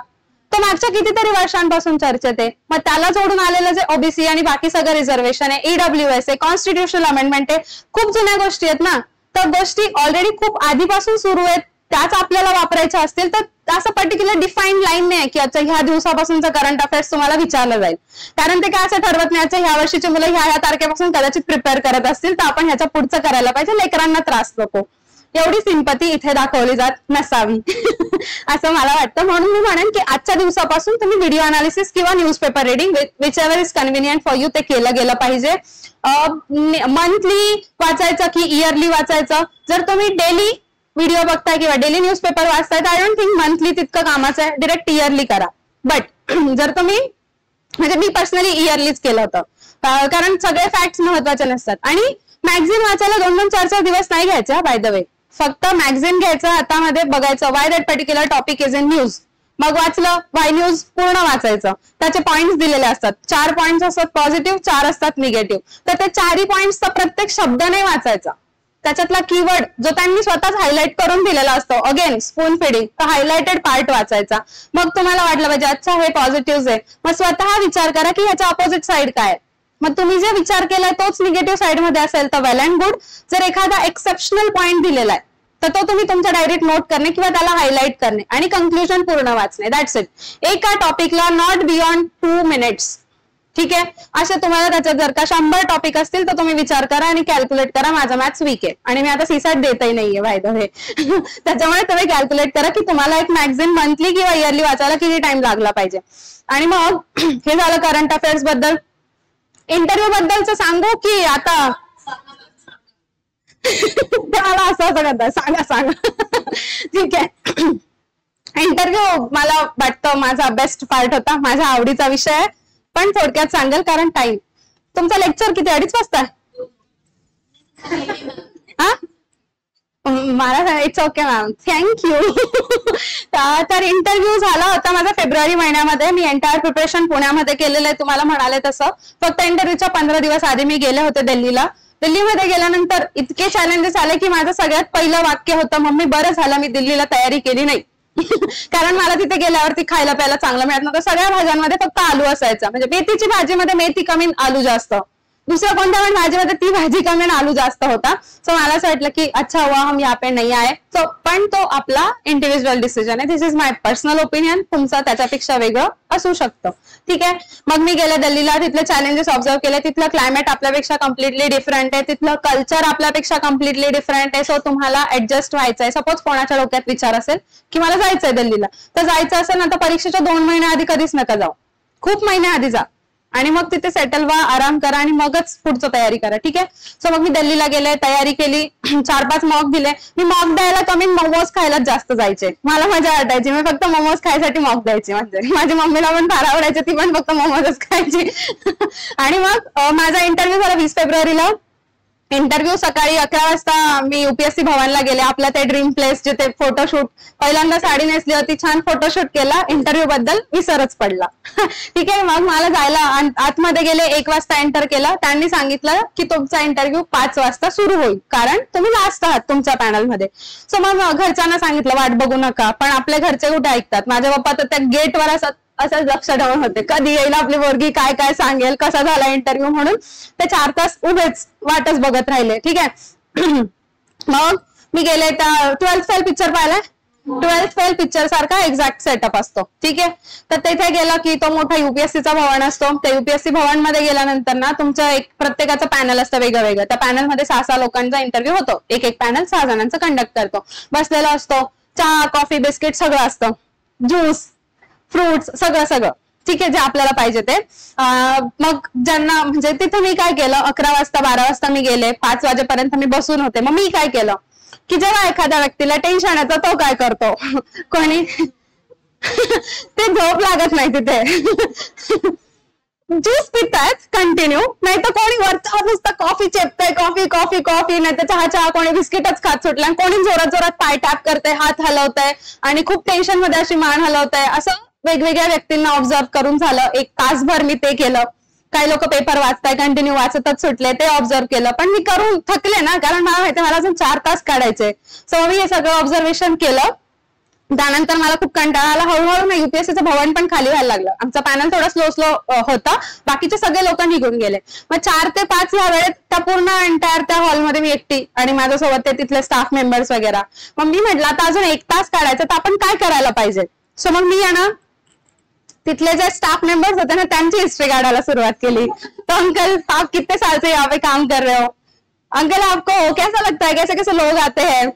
[SPEAKER 1] तो मागच्या कितीतरी वर्षांपासून चर्चेत आहे. मग त्याला जोडून आलेलं जे ओबीसी आणि बाकी सगळं रिझर्वेशन आहे, ईडब्ल्यूएस आहे, कॉन्स्टिट्युशनल अमेंडमेंट आहे, खूप जुन्या गोष्टी आहेत ना. तर गोष्टी ऑलरेडी खूप आधीपासून सुरू आहेत, त्याच आपल्याला वापरायच्या असतील तर असं पर्टिक्युलर डिफाईन्ड लाईन नाही की अच्छा ह्या दिवसापासूनचं करंट अफेअर्स तुम्हाला विचारलं जाईल. कारण ते काय असं ठरवत नाही, ह्या वर्षीची मुलं ह्या तारखेपासून कदाचित प्रिपेअर करत असतील तर आपण ह्याच्या पुढचं करायला पाहिजे, लेकरांना त्रास नको. एवढी सिंपती इथे दाखवली जात नसावी असं मला वाटतं. म्हणून मी म्हणेन की आजच्या दिवसापासून तुम्ही व्हिडिओ अनालिसिस किंवा newspaper reading which ever is convenient for you ते केलं गेलं पाहिजे. मंथली वाचायचं की इयरली वाचायचं. जर तुम्ही डेली व्हिडिओ बघताय किंवा डेली न्यूजपेपर वाचताय तर आय डोंट थिंक मंथली तितकं कामाचं आहे, डिरेक्ट इयरली करा. बट जर तुम्ही, म्हणजे मी पर्सनली इयरलीच केलं होतं, कारण सगळे फॅक्ट्स महत्वाचे नसतात. आणि मॅगझिन वाचायला 2-2, 4-4 दिवस नाही घ्यायचे बाय द वे. फक्त मॅगझिन घ्यायचं, हातामध्ये बघायचं Y that particular topic is in news, मग वाचलं वाय न्यूज पूर्ण वाचायचं, त्याचे पॉइंट्स दिलेले असतात. 4 पॉइंट्स असतात पॉझिटिव्ह, 4 असतात निगेटिव्ह, तर ते 4ही पॉइंट्सचा प्रत्येक शब्द नाही वाचायचा, त्याच्यातला कीवर्ड जो त्यांनी स्वतःच हायलाइट करून दिलेला असतो, अगेन स्पून फिडिंग, तर हायलाइटेड पार्ट वाचायचा. मग तुम्हाला वाटलं पाहिजे अच्छा हे पॉझिटिव्ह आहे, मग स्वतः विचार करा की ह्याच्या ऑपोजिट साईड काय. मग तुम्ही जे विचार केलाय तोच निगेटिव्ह साईड मध्ये असेल तर वेल अँड गुड. जर एखादा एक्सेप्शनल पॉईंट दिलेला आहे तर तो तुम्ही तुमच्या डायरीत नोट करणे किंवा त्याला हायलाइट करणे आणि कंक्लुजन पूर्ण वाचणे. That's it. एका टॉपिकला नॉट बियॉन्ड 2 मिनिट्स. ठीक आहे. असे तुम्हाला त्याच्यात जर का 100 टॉपिक असतील तर तुम्ही विचार करा आणि कॅल्क्युलेट करा. माझा मॅथ्स वीक आहे आणि मी आता सीसॅट देतही नाहीये बाय द वे. त्याच्यामुळे तुम्ही कॅल्क्युलेट करा की तुम्हाला एक मॅगझिन मंथली किंवा इयरली वाचायला किती टाइम लागला पाहिजे. आणि मग हे झालं करंट अफेअर्स बद्दल. इंटरव्ह्यू बद्दलच सांगू की आता मला असं करता सांगा. ठीक आहे. इंटरव्ह्यू मला वाटतं माझा बेस्ट पार्ट होता, माझ्या आवडीचा विषय आहे, पण थोडक्यात सांगेल कारण टाइम. तुमचा लेक्चर किती 2:30 वाजता? मला इट्स ओके मॅम, थँक्यू. तर इंटरव्ह्यू झाला होता माझा फेब्रुवारी महिन्यामध्ये. मी एंटायर प्रिपरेशन पुण्यामध्ये केलेलं आहे तुम्हाला म्हणाले तसं. फक्त इंटरव्ह्यूच्या 15 दिवस आधी मी गेले होते दिल्लीला. दिल्लीमध्ये गेल्यानंतर इतके चॅलेंजेस आले की माझं सगळ्यात पहिलं वाक्य होतं, मम्मी बरं झालं मी दिल्लीला तयारी केली नाही. कारण मला तिथे गेल्यावरती खायला प्यायला चांगलं मिळत नव्हतं. सगळ्या भाज्यांमध्ये फक्त आलू असायचा, म्हणजे मेथीची भाजीमध्ये मेथी कमी आलू जास्त, दुसऱ्या कोणत्या पण भाजीमध्ये ती भाजी कमी आलू जास्त होता. सो मला असं वाटलं की अच्छा हुआ हम यहाँ पे नहीं आए. सो पण तो आपला इंडिव्हिज्युअल डिसिजन आहे. दिस इज माय पर्सनल ओपिनियन. तुमचा त्याच्यापेक्षा वेगळं असू शकतं. ठीक आहे. मग मी गेले दिल्लीला, तिथले चॅलेंजेस ऑब्झर्व केले. तिथलं क्लायमेट आपल्यापेक्षा कम्प्लिटली डिफरंट आहे, तिथलं कल्चर आपल्यापेक्षा कम्प्लिटली डिफरंट आहे. सो तुम्हाला ऍडजस्ट व्हायचंय. सपोज कोणाच्या डोक्यात विचार असेल की मला जायचंय दिल्लीला, तर जायचं असेल ना तर परीक्षेच्या 2 महिन्या आधी कधीच नका जाऊ, खूप महिन्या आधी जा आणि मग तिथे सेटल व्हा, आराम करा आणि मगच पुढचं तयारी करा. ठीक आहे. सो मग मी दिल्लीला गेले, तयारी केली, 4-5 मॉक दिले. मी मॉक द्यायला कमी मोमोज खायलाच जास्त जायचे. मला मजा वाटायची, मी फक्त मोमोज खायसाठी मॉक द्यायची. म्हणजे माझी मम्मीला पण फार आवडायचे, ती पण फक्त मोमोजच खायची. आणि मग माझा इंटरव्ह्यू झाला 20 फेब्रुवारीला. इंटरव्ह्यू सकाळी 11 वाजता मी UPSC भवनला गेले. आपल्या ते ड्रीम प्लेस जिथे फोटोशूट, पहिल्यांदा साडी नेसली होती, छान फोटोशूट केला. इंटरव्ह्यू बद्दल विसरच पडला. ठीक आहे. मग मला जायला आतमध्ये गेले, 1 वाजता एंटर केला. त्यांनी सांगितलं की तुमचा इंटरव्ह्यू 5 वाजता सुरू होईल कारण तुम्ही लास्ट आहात तुमच्या पॅनलमध्ये. सो मग घरच्यांना सांगितलं वाट बघू नका, पण आपले घरचे कुठे ऐकतात. माझे पप्पा तर त्या गेटवर असंच लक्ष ठेवून होते, कधी येईल आपली पोरगी, काय काय सांगेल, कसा झाला इंटरव्ह्यू म्हणून. ते 4 तास उभेच वाटच बघत राहिले. ठीक आहे. मग मी गेले, त्या 12th फेल पिक्चर पाहिलाय. 12th फेल पिक्चर सारखा एक्झॅक्ट सेटअप असतो. ठीक आहे. तर तिथे गेला की तो मोठा UPSCचा भवन असतो. त्या UPSC भवन मध्ये गेल्यानंतर ना तुमचं एक प्रत्येकाचं पॅनल असतं वेगळं वेगळं. त्या पॅनलमध्ये 6-6 लोकांचा इंटरव्ह्यू होतो. एक पॅनल 6 जणांचा कंडक्ट करतो. बसलेला असतो, चहा कॉफी बिस्किट सगळं असतं, ज्यूस फ्रुट्स सगळं. ठीक आहे. जे आपल्याला पाहिजे ते. मग ज्यांना म्हणजे तिथे मी काय केलं, 11 वाजता 12 वाजता मी गेले, 5 वाजेपर्यंत मी बसून होते. मग मी काय केलं की जेव्हा एखाद्या व्यक्तीला टेन्शन येतं तो काय करतो, कोणी ते झोप लागत नाही तिथे, ज्यूस पितायत कंटिन्यू, नाही तर कोणी वरचा नुसतं कॉफी चेपतंय, कॉफी, नाही तर चहा, कोणी बिस्किटच खात सुटलं, कोणी जोरात पाय टॅप करतंय, हात हलवतंय आणि खूप टेन्शन मध्ये अशी मान हलवतंय. असं वेगवेगळ्या व्यक्तींना ऑब्झर्व करून झालं. 1 तासभर मी ते केलं. काही लोक पेपर वाचताय, कंटिन्यू वाचतच सुटले, ते ऑब्झर्व केलं. पण मी करून थकले ना, कारण मला माहिती मला अजून 4 तास काढायचे. सो मी हे सगळं ऑब्झर्वेशन केलं. त्यानंतर मला खूप कंटाळा आला. हळूहळू ना UPSCचं भवन पण खाली व्हायला लागलं. आमचा पॅनल थोडा स्लो होता, बाकीचे सगळे लोक निघून गेले. मग 4 ते 5 या वेळेत त्या पूर्ण एंटायर त्या हॉलमध्ये मी एकटी आणि माझ्यासोबत ते तिथले स्टाफ मेंबर्स वगैरे. मग मी म्हटलं आता अजून 1 तास काढायचं, तर आपण काय करायला पाहिजे. सो मग मी ना तिथले जे स्टाफ मेंबर्स होते ना त्यांची हिस्ट्री काढायला सुरुवात केली. तो अंकल आप कितने साल से यहाँ पे काम कर रहे हो, अंकल आपको कैसा लगता है, कैसे कैसे लोग आते हैं,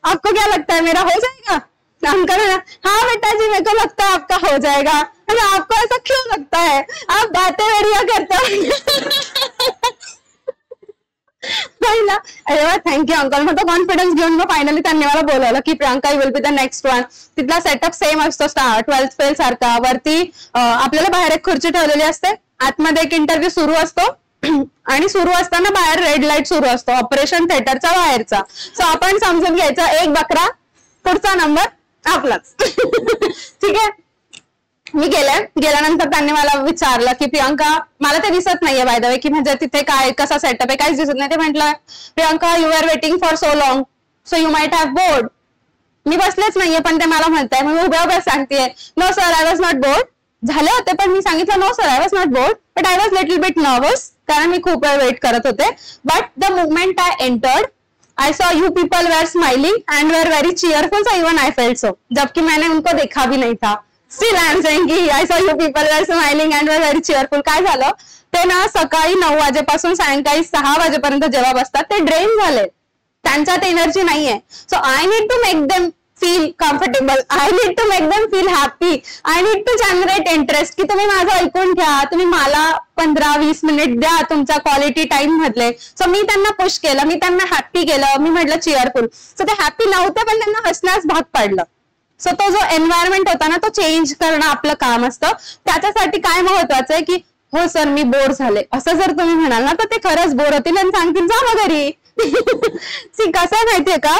[SPEAKER 1] आपको क्या लगता है मेरा हो जाएगा. अंकल हाँ बेटा जी मेरे को लगता है आपका हो जाएगा. अरे आपको ऐसा क्यों लगता है, आप बातें बढ़िया करते हो. अरे वा थँक्यू अंकल. मग तो कॉन्फिडन्स घेऊन मग फायनली त्यांनी मला बोलवलं की Priyanka you will be the next one. तिथला सेटअप सेम असतो 12th फेल सारखा. वरती आपल्याला बाहेर एक खुर्ची ठेवलेली असते, आतमध्ये एक इंटरव्ह्यू सुरू असतो आणि सुरू असताना बाहेर रेड लाईट सुरू असतो, ऑपरेशन थिएटरचा बाहेरचा. सो आपण समजून घ्यायचं 1 बकरा, पुढचा नंबर आपलाच. ठीक आहे. मी गेल्यानंतर त्यांनी मला विचारलं की प्रियांका, मला ते दिसत नाहीये बाय द वे की म्हणजे तिथे काय कसा सेटअप आहे काहीच दिसत नाही. ते म्हटलं Priyanka you are waiting for so long so you might have bored. मी बसलेच नाहीये पण ते मला म्हणताय, मी उभ्या उभ्या सांगतेय no sir I was not bored. झाले होते पण मी सांगितलं no sir I was not bored but I was little bit nervous कारण मी खूप वेळ वेट करत होते. But the moment I entered I saw you people were smiling and were very cheerful, so even I felt so. जबकि मैंने उनको देखा भी नहीं था. Still I am saying कि I saw you people were smiling and were very cheerful. काय झालं ते ना सकाळी 9 वाजेपासून सायंकाळी 6 वाजेपर्यंत जेव्हा बसतात ते ड्रेन झाले, त्यांच्यात एनर्जी नाहीये. So I need to make them feel comfortable, I need to make them feel happy, I need to generate interest की तुम्ही माझं ऐकून घ्या, तुम्ही मला 15-20 मिनिट द्या तुमच्या क्वालिटी टाइम मधले. सो मी त्यांना पुश केलं, मी त्यांना हॅपी केलं, मी म्हटलं चिअरफुल. सो ते हॅपी नव्हते पण त्यांना हसण्यास भाग पाडलं. सो तो जो एन्व्हायरमेंट होता ना तो चेंज करणं आपलं काम असतं. त्याच्यासाठी काय महत्वाचं आहे की हो सर मी बोर झाले असं जर तुम्ही म्हणाल ना तर ते खरंच बोर होतील आणि सांगतील जा मग घरी. कसं माहितीये का,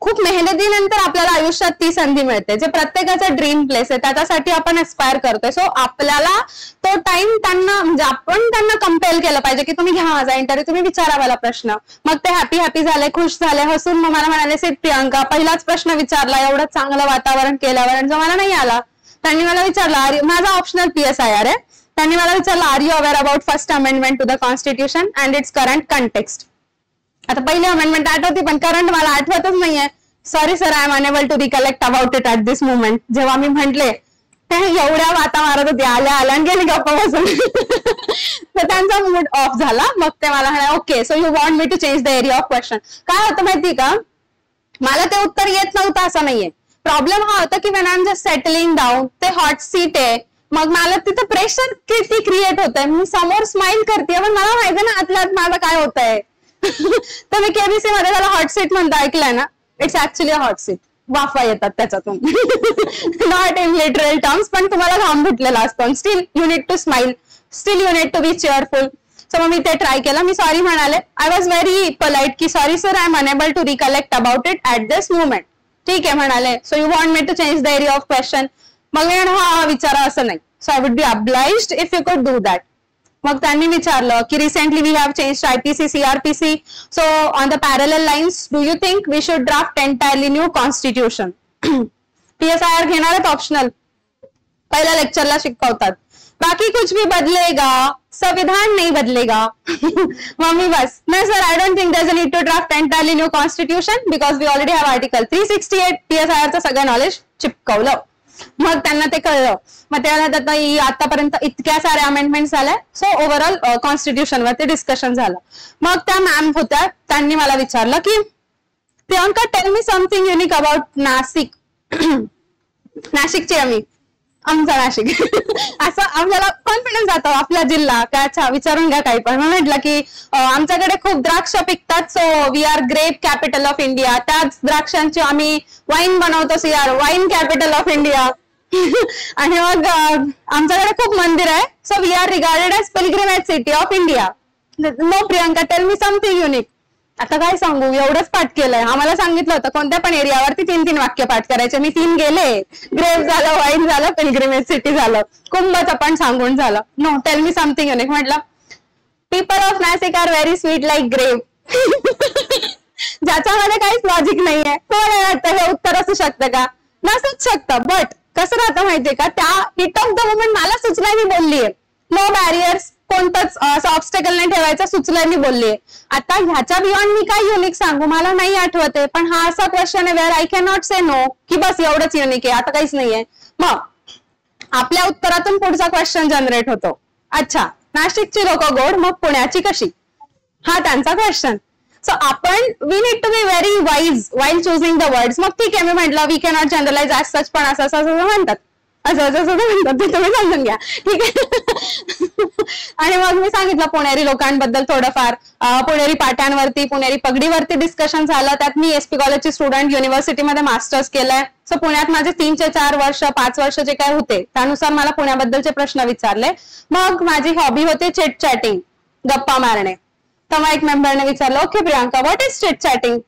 [SPEAKER 1] खूप मेहनतीनंतर आपल्याला आयुष्यात ती संधी मिळते जे प्रत्येकाचा ड्रीम प्लेस आहे त्याच्यासाठी आपण एस्पायर करतोय. सो आपल्याला तो टाइम त्यांना म्हणजे आपण त्यांना कंपेल केलं पाहिजे की तुम्ही घ्या माझा इंटरव्ह्यू, तुम्ही विचारा मला प्रश्न. मग ते हॅपी झाले, खुश झाले, हसून मग मला म्हणाले सिट प्रियांका, पहिलाच प्रश्न विचारला एवढं चांगलं वातावरण केल्यावर आणि जो मला नाही आला. त्यांनी मला विचारलं, माझा ऑप्शनल PSIR आहे, त्यांनी मला विचारलं are you aware about first amendment to the constitution and its current context. आता पहिली अमेंडमेंट आठवती पण करंट मला आठवतच नाहीये. Sorry sir I am unable to recollect about it at this moment. जेव्हा मी म्हटले ते एवढ्या वाता मारत होती, आल्या आणि गेली गप्पा बसून. तर त्यांचा मूड ऑफ झाला. मग ते मला म्हणाले okay so you want me to change the area of question. काय होतं माहिती का, मला ते उत्तर येत नव्हतं असं नाहीये. प्रॉब्लेम हा होता की when I am just settling down, ते हॉट सीट आहे, मग मला तिथं प्रेशर किती क्रिएट होतंय. मी समोर स्माइल करते पण मला माहिती ना आतल्या आत माझं काय होतंय. तर मी KBC मध्ये त्याला हॉट सीट म्हणतो ऐकलंय ना, इट्स ऍक्च्युअली हॉट सीट. वाफा येतात त्याच्यातून, नॉट इन लिटरल टर्म्स, पण तुम्हाला घाम फुटलेला असतो. Still you need to smile, still you need to be cheerful. So मग मी ते ट्राय केलं, मी सॉरी म्हणाले. आय वॉज व्हेरी पोलाइट की sorry sir I am unable to recollect about it at this moment. ठीक आहे म्हणाले. So you want me to change the area of question. मग मी हा विचारा असं नाही. So I would be obliged if you could do that. मग त्यांनी विचारलं की recently we have change IPC CRPC, so on the parallel lines do you think we should draft entirely new constitution. PSIR घेणार आहेत optional, पहिल्या लेक्चरला शिकवतात. बाकी कुछ भी बदलेगा, संविधान नहीं बदलेगा. मम्मी बस नाही sir I don't think there is a need to draft entirely new constitution because we already have article 368. PSIR चं सगळं नॉलेज चिपकवलं. मग त्यांना ते कळलं. मग त्यानंतर आतापर्यंत इतक्या साऱ्या अमेंडमेंट झाल्या. सो ओव्हरऑल कॉन्स्टिट्यूशन वरती डिस्कशन झालं. मग त्या मॅम होत्या, त्यांनी मला विचारलं की Priyanka tell me something unique about Nashik. नाशिकची आमचा नाशिक. असं आपल्याला कॉन्फिडन्स जातो आपला जिल्हा काय. अच्छा विचारून घ्या काही पण. म्हटलं की आमच्याकडे खूप द्राक्ष पिकतात, so we are grape capital of India. त्याच द्राक्षांची आम्ही वाईन बनवतो, so are wine capital of India. आणि मग आमच्याकडे खूप मंदिर आहे, so we are regarded as pilgrimage city of India. No Priyanka tell me something unique. आता काय सांगू, एवढंच पाठ केलंय. आम्हाला सांगितलं होतं कोणत्या पण एरियावरती 3-3 वाक्य पाठ करायचे. मी 3 गेले. ग्रेप झालं, वाईन झालं, पिलग्रिमेज सिटी झालं, कुंभचं पण सांगून झालं. No tell me something unique. म्हटलं people of Nashik are very sweet like grape. ज्याच्यामध्ये काहीच लॉजिक नाहीये. कोण वाटतं हे उत्तर असू शकतं का? नसूच शकतं. बट कसं राहतं माहितीये का, त्या हिट ऑफ द मोमेंट मला सुचलंय मी बोललीये. नो बॅरियर्स, कोणतंच असं ऑब्स्टेकल नाही ठेवायचं, सुचलंय मी बोललीये. आता ह्याच्या बियॉन्ड मी काय युनिक सांगू मला नाही आठवत आहे. पण हा असा क्वेश्चन आहे where I can not say no की बस एवढंच युनिक आहे, आता काहीच नाहीये. मग आपल्या उत्तरातून पुढचा क्वेश्चन जनरेट होतो. अच्छा नाशिकची लोक गोड, मग पुण्याची कशी, हा त्यांचा क्वेश्चन. सो आपण we need to be very wise while choosing the words. मग ठीक आहे मी म्हटलं we can not generalize as such, पण असं असं म्हणतात, असं म्हणतात ते तुम्ही समजून घ्या. ठीक आहे. आणि मग मी सांगितलं पुणेरी लोकांबद्दल थोडंफार. पुणेरी पाट्यांवरती, पुणेरी पगडीवरती डिस्कशन झालं. त्यात मी SP कॉलेजची स्टुडंट, युनिव्हर्सिटीमध्ये मास्टर्स केलंय. सो पुण्यात माझे 3 ते 4 वर्ष 5 वर्ष जे काय होते त्यानुसार मला पुण्याबद्दलचे प्रश्न विचारले. मग माझी हॉबी होती चिट चॅटिंग, गप्पा मारणे. तर मग एक मेंबरने विचारलं okay Priyanka what is chit chatting.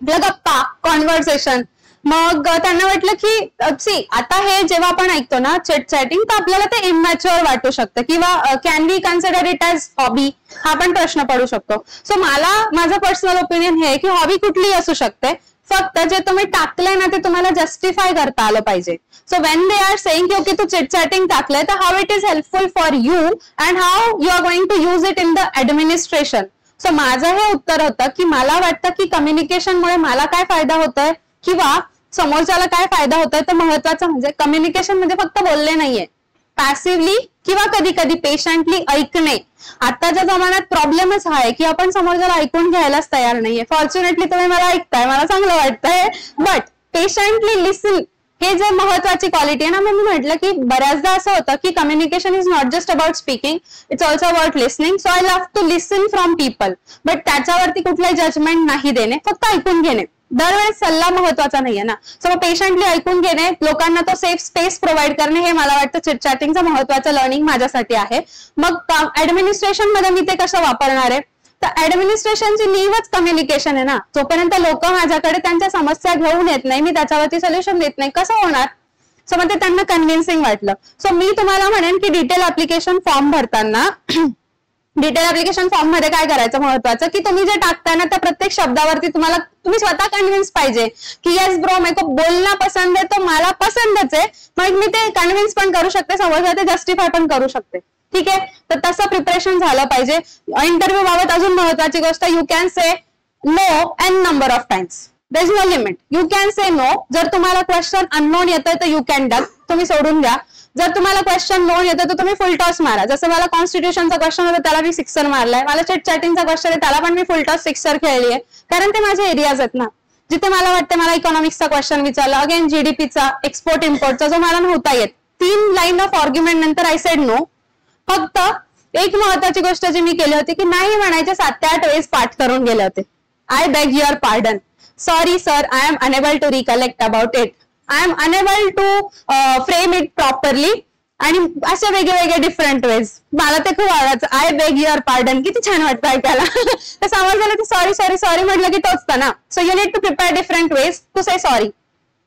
[SPEAKER 1] गप्पा, कॉन्व्हर्सेशन. मग त्यांना वाटलं की आता हे जेव्हा आपण ऐकतो ना चॅटिंग, तर आपल्याला ते इमॅच्युअर वाटू शकतं किंवा can we consider it as hobby, हा पण प्रश्न पडू शकतो. सो मला माझं पर्सनल ओपिनियन हे की हॉबी कुठलीही असू शकते, फक्त जे तुम्ही टाकलंय ना ते तुम्हाला जस्टिफाय करता आलं पाहिजे. So when they are saying की ओके तू चॅटिंग टाकलंय, तर how it is helpful for you and how you are going to use it in the administration. So माझं हे उत्तर होतं की मला वाटतं की कम्युनिकेशनमुळे मला काय फायदा होतोय किंवा समोरच्याला काय फायदा होतोय, तर महत्वाचं म्हणजे कम्युनिकेशन म्हणजे फक्त बोलणे नाहीये, पॅसिव्हली किंवा कधी कधी पेशंटली ऐकणे. आताच्या जमान्यात प्रॉब्लेमच हा आहे की आपण समोरच्याला ऐकून घ्यायलाच तयार नाहीये. फॉर्च्युनेटली तुम्ही मला ऐकताय, मला चांगलं वाटतंय, बट पेशंटली लिसन हे जे महत्वाची क्वालिटी आहे ना, मी म्हटलं की बऱ्याचदा असं होतं की communication is not just about speaking, it's also about listening. So I love to listen from people, but त्याच्यावरती कुठलाही जजमेंट नाही देणे, फक्त ऐकून घेणे. दरवेळेस सल्ला महत्वाचा नाहीये ना. सो पेशंटली ऐकून घेणे, लोकांना तो सेफ स्पेस प्रोव्हाइड करणे, हे मला वाटतं चिटचॅटिंगचं महत्वाचं लर्निंग माझ्यासाठी आहे. मग ऍडमिनिस्ट्रेशन मध्ये मी ते कसं वापरणार आहे, तर ऍडमिनिस्ट्रेशनची नीवच कम्युनिकेशन आहे ना. जोपर्यंत लोक माझ्याकडे त्यांच्या समस्या घेऊन येत नाही, मी त्याच्यावरती सोल्युशन देत नाही, कसं होणार. सो मग ते त्यांना कन्व्हिन्सिंग वाटलं. सो मी तुम्हाला म्हणेन की डिटेल ऍप्लिकेशन फॉर्म भरताना डिटेल ऍप्लिकेशन फॉर्म मध्ये काय करायचं महत्वाचं की तुम्ही जे टाकताय ना त्या प्रत्येक शब्दावरती तुम्ही स्वतः कन्व्हिन्स पाहिजे की येस ब्रो मेरे को बोलना पसंद है, तो मला पसंदच आहे. मग मी ते कन्व्हिन्स पण करू शकते, समोरच्या ते जस्टिफाय पण करू शकते. ठीक आहे, तर तसं प्रिपरेशन झालं पाहिजे. इंटरव्ह्यू बाबत अजून महत्वाची गोष्ट, you can say no n number of times, there is no limit. You can say no. जर तुम्हाला क्वेश्चन अननोन येतोय तर यू कॅन डक, तुम्ही सोडून द्या. जर तुम्हाला क्वेश्चन नोन येतं तर तुम्ही फुल टॉस मारा. जसं मला कॉन्स्टिट्यूशनचा क्वेश्चन होता त्याला मी 6 मारलाय, मला चॅटिंगचा क्वेश्चन आहे त्याला पण मी फुल टॉस 6 खेळली आहे, कारण ते माझे एरियाज आहेत ना जिथे मला वाटतं. मला इकॉनॉमिक्सचा क्वेश्चन विचारला, अगेन जीडीपीचा, एक्सपोर्ट इम्पोर्टचा, जो मला नव्हता येत. 3 लाईन ऑफ आर्ग्युमेंट नंतर आय सेड नो. फक्त एक महत्वाची गोष्ट जी मी केली होती की नाही म्हणायचे 7 ते 8 वेळेस पाठ करून गेले होते. I beg your pardon, sorry sir, I am unable to recollect about it, I am unable to frame it properly, आणि अशा वेगळे डिफरंट वेज. मला ते खूप आवडायचं. आय बेग युअर पार्डन, किती छान वाटतं ऐकायला. तर समजलं की सॉरी सॉरी सॉरी म्हटलं की टोचतं ना. So you need to prepare different ways to say sorry.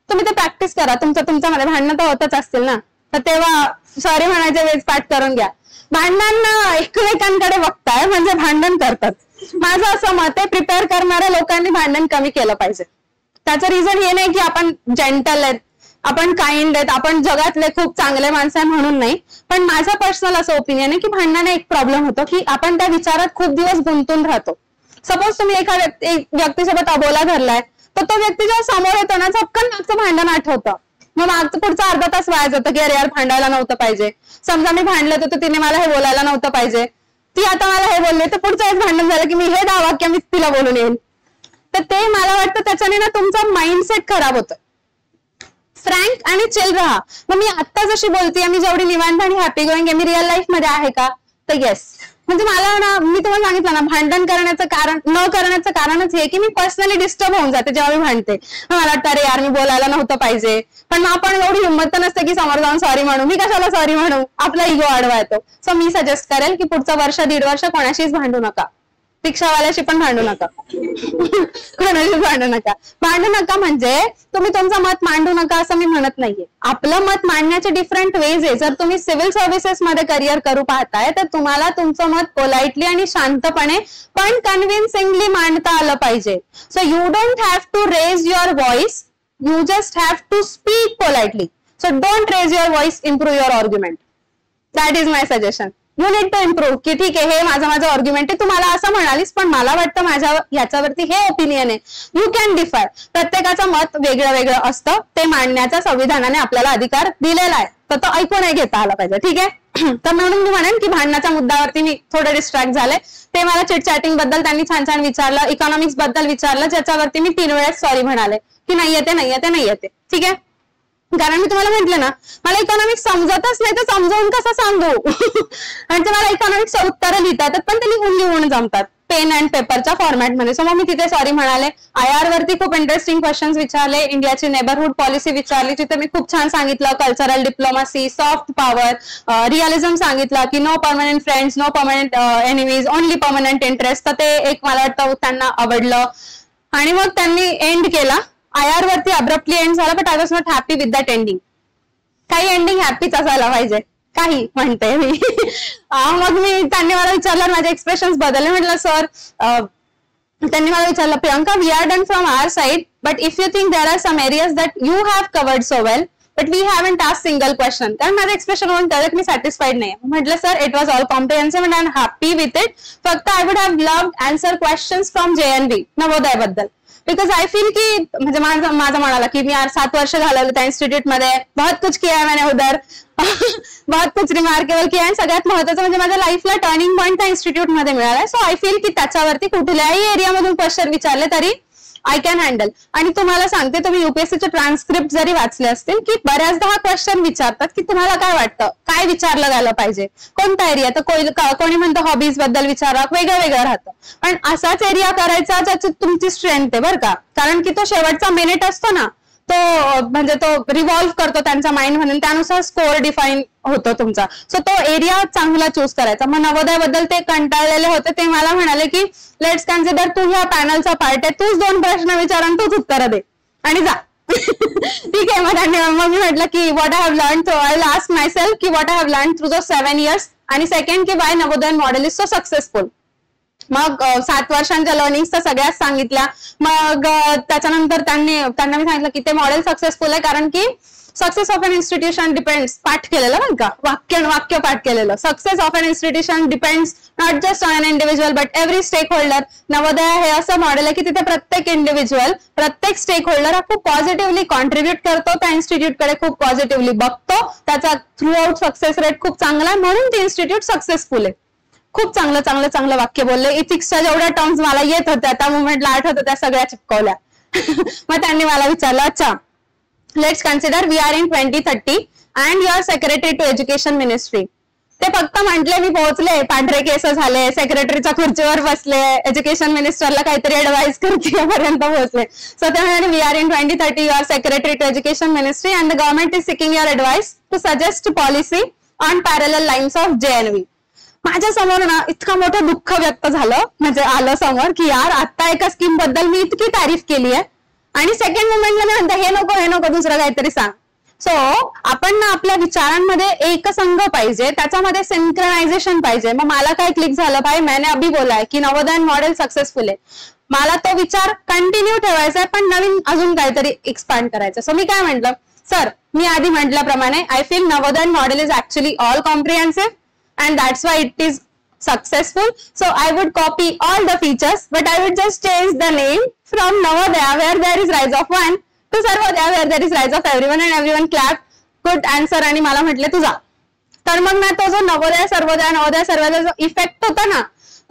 [SPEAKER 1] तुम्ही ते प्रॅक्टिस करा, तुमच्यामध्ये भांडणं तर होतच असतील ना, तर तेव्हा सॉरी म्हणायचे वेज पाठ करून घ्या. भांडणांना एकमेकांकडे बघताय म्हणजे भांडण करतात. माझं असं मत आहे, प्रिपेअर करणाऱ्या लोकांनी भांडण कमी केलं पाहिजे. त्याचं रिझन हे नाही की आपण जेंटल आहेत, आपण काइंड आहेत, आपण जगातले खूप चांगले माणसं आहे म्हणून नाही, पण माझं पर्सनल असं ओपिनियन आहे की भांडणाने एक प्रॉब्लेम होतो की आपण त्या विचारात खूप दिवस गुंतून राहतो. सपोज तुम्ही एका व्यक्तीसोबत अबोला धरलाय, तर तो व्यक्ती जेव्हा समोर येतो ना झपकन मागचं भांडण आठवतं, मग मागचं पुढचा अर्धा तास वाया जातं की अरे यार भांडायला नव्हतं पाहिजे. समजा मी भांडलं तर तिने मला हे बोलायला नव्हतं पाहिजे, ती आता मला हे बोलले, तर पुढचं एक भांडण झालं की मी हे 10 वाक्य मी तिला बोलून येईल. तर ते मला वाटतं त्याच्याने ना तुमचा माइंडसेट खराब होतं. फ्रँक आणि चिल राहा. मग मी आता जशी बोलते, मी जेवढी निवांत आणि हॅपी गोईंग आहे, मी रिअल लाईफ मध्ये आहे का, तर येस. म्हणजे मला ना, मी तुम्हाला सांगितलं ना, भांडण करण्याचं कारण न करण्याचं कारणच हे की मी पर्सनली डिस्टर्ब होऊन जाते जेव्हा मी भांडते. मला वाटतं अरे यार मी बोलायला नव्हतं पाहिजे, पण आपण एवढी हिंमत तर नसते की समोर जाऊन सॉरी म्हणू. मी कशाला सॉरी म्हणू, आपला इगो वाढवा येतो. सो मी सजेस्ट करेल की पुढचं वर्ष 1.5 वर्ष कोणाशीच भांडू नका. रिक्षावाल्याशी पण भांडू नका, कोणाशी भांडू नका. भांडू नका म्हणजे तुम्ही तुमचं मत मांडू नका असं मी म्हणत नाहीये. आपलं मत मांडण्याचे डिफरंट वेज आहे. जर तुम्ही सिव्हिल सर्व्हिसेस मध्ये करिअर करू पाहताय तर तुम्हाला तुमचं मत पोलाइटली आणि शांतपणे पण कन्व्हिन्सिंगली मांडता आलं पाहिजे. So you don't have to raise your voice, you just have to speak politely. So don't raise your voice, improve your argument. That is my suggestion. You need to improve की ठीक आहे हे माझं argument आहे, तू मला असं म्हणालीस पण मला वाटतं माझ्या याच्यावरती हे ओपिनियन आहे. You can differ. प्रत्येकाचं मत वेगळं असतं, ते मांडण्याचा संविधानाने आपल्याला अधिकार दिलेला आहे, तर तो ऐकूनही घेता आला पाहिजे. ठीक आहे, तर म्हणून मी म्हणेन की भांडणाच्या मुद्द्यावरती मी थोडं डिस्ट्रॅक्ट झाले. ते मला चिटचॅटिंग बद्दल त्यांनी छान विचारलं, इकॉनॉमिक्स बद्दल विचारलं, ज्याच्यावरती मी 3 वेळेस सॉरी म्हणाले की नाही येते. ठीक आहे, कारण मी तुम्हाला म्हंटल ना मला इकॉनॉमिक्स समजतच नाही, तर समजावून कसं सांगू. म्हणजे मला इकॉनॉमिक्सचं उत्तर लिहिता येतात पण ते लिहून जमतात पेन अँड पेपरच्या फॉर्मॅटमध्ये. सो मग मी तिथे सॉरी म्हणाले. IR वरती खूप इंटरेस्टिंग क्वेश्चन्स विचारले, इंडियाची नेबरहुड पॉलिसी विचारली, जिथे मी खूप छान सांगितलं cultural diplomacy, soft power, realism सांगितलं की no permanent friends, no permanent enemies, only permanent interest. तर ते एक मला वाटतं त्यांना आवडलं आणि मग त्यांनी एंड केला IR वरती अब्रप्टली एंड झाला, but I was not happy with that ending. काही एंडिंग हॅपीच असायला पाहिजे, काही म्हणते मी. मग त्यांनी मला विचारलं, माझे एक्सप्रेशन्स बदलले. म्हटलं सर, त्यांनी मला विचारलं Priyanka, we are done from our side, but if you think there are some areas that you have covered so well, but we haven't asked single question. कारण माझं एक्सप्रेशन होऊन कळलं मी सॅटिस्फाईड नाही. म्हटलं sir, it was all comprehensive and I am happy with it. फक्त I would have loved answer questions from JNV Navodaya बद्दल. Because I feel की म्हणजे माझं म्हणाला की मी 7 वर्ष घालवलं त्या इन्स्टिट्यूट मध्ये, बहुत कुछ किया मैंने उधर, बहुत कुछ रिमार्केबल किया. आणि सगळ्यात महत्वाचं म्हणजे माझ्या लाईफला टर्निंग पॉईंट त्या इन्स्टिट्यूट मध्ये मिळालाय. सो आय फील की त्याच्यावरती कुठल्याही एरियामधून क्वेश्चन विचारले तरी आय कॅन हँडल. आणि तुम्हाला सांगते, तुम्ही UPSCचे ट्रान्स्क्रिप्ट जरी वाचले असतील की बऱ्याचदा हा क्वेश्चन विचारतात की तुम्हाला काय वाटतं, काय विचारलं गेलं पाहिजे, कोणता एरिया. तर कोणी म्हणतं हॉबीज बद्दल विचारा, वेगळं वेगळं राहतं. पण असाच एरिया करायचा ज्याची तुमची स्ट्रेंथ आहे बरं का. कारण की तो शेवटचा मिनिट असतो ना, तो म्हणजे तो रिव्हॉल्व्ह करतो त्यांचा माइंड म्हणून, त्यानुसार स्कोअर डिफाईन होतो तुमचा. सो तो एरिया चांगला चूज करायचा. मग नवोदयाबद्दल ते कंटाळलेले होते, ते मला म्हणाले की लेट्स कन्सिडर तू ह्या पॅनलचा पार्ट आहे, तूच 2 प्रश्न विचार आणि तूच उत्तर दे आणि जा. ठीक आहे. मग मी म्हटलं की what I have learn, so I will ask myself की what I have learn through the 7 years. आणि सेकंड की why Navodaya model is so successful. मग 7 वर्षांच्या लर्निंग्स तर सगळ्याच सांगितल्या. मग त्याच्यानंतर त्यांना मी सांगितलं की ते मॉडेल सक्सेसफुल आहे कारण की success of an institution depends, पाठ केलेलं बरं का, वाक्य पाठ केलेलं. Success of an institution depends not just on an individual but every stakeholder. Navodaya हे असं मॉडेल आहे की तिथे प्रत्येक इंडिव्हिज्युअल, प्रत्येक स्टेक होल्डर हा खूप पॉझिटिव्हली कॉन्ट्रीब्युट करतो, त्या इन्स्टिट्यूटकडे खूप पॉझिटिव्हली बघतो, त्याचा थ्रू आउट सक्सेस रेट खूप चांगला आहे, म्हणून ते इन्स्टिट्यूट सक्सेसफुल आहे. खूप चांगलं वाक्य बोलले. इथिक्सच्या जेवढ्या टर्म्स मला येत होत्या त्या मुवमेंटला आठवत त्या सगळ्या चिपकवल्या. मग त्यांनी मला विचारलं, अच्छा let's consider we are in 2030 and you are secretary to education ministry. ते फक्त म्हटले, मी पोहोचले, पांढरे केस झाले, सेक्रेटरीच्या खुर्चीवर बसले, एज्युकेशन मिनिस्टरला काहीतरी ऍडवाइस करते पर्यंत पोहोचले. सो ते म्हणाले we are in 2030 you are secretary to education ministry and the government is seeking your advice to suggest policy on parallel lines of JNV. माझ्या समोर ना इतकं मोठं दुःख व्यक्त झालं, म्हणजे आलं समोर की यार आता एका स्कीम बद्दल मी इतकी तारीफ केली आहे आणि सेकंड मोमेंटला मी म्हणते हे नको दुसरं काहीतरी सांग. सो आपण ना आपल्या विचारांमध्ये एकसंघ पाहिजे, त्याच्यामध्ये सिंक्रोनायझेशन पाहिजे. मग मला काय क्लिक झालं, भाई मैंने अभी बोला है की नवोदय मॉडेल सक्सेसफुल आहे. मला तो विचार कंटिन्यू ठेवायचा आहे पण नवीन अजून काहीतरी एक्सपांड करायचं. सो मी काय म्हटलं, सर मी आधी म्हटल्याप्रमाणे I feel Navodaya model is actually all comprehensive and that's why it is successful. So I would copy all the features, but I would just change the name from Navodaya where there is rise of one to Sarvodaya where there is rise of everyone and everyone clap. Good answer. आणि मला म्हटले तुझा. तर मग ना तो जो नवोदय सर्वोदय जो इफेक्ट होता ना,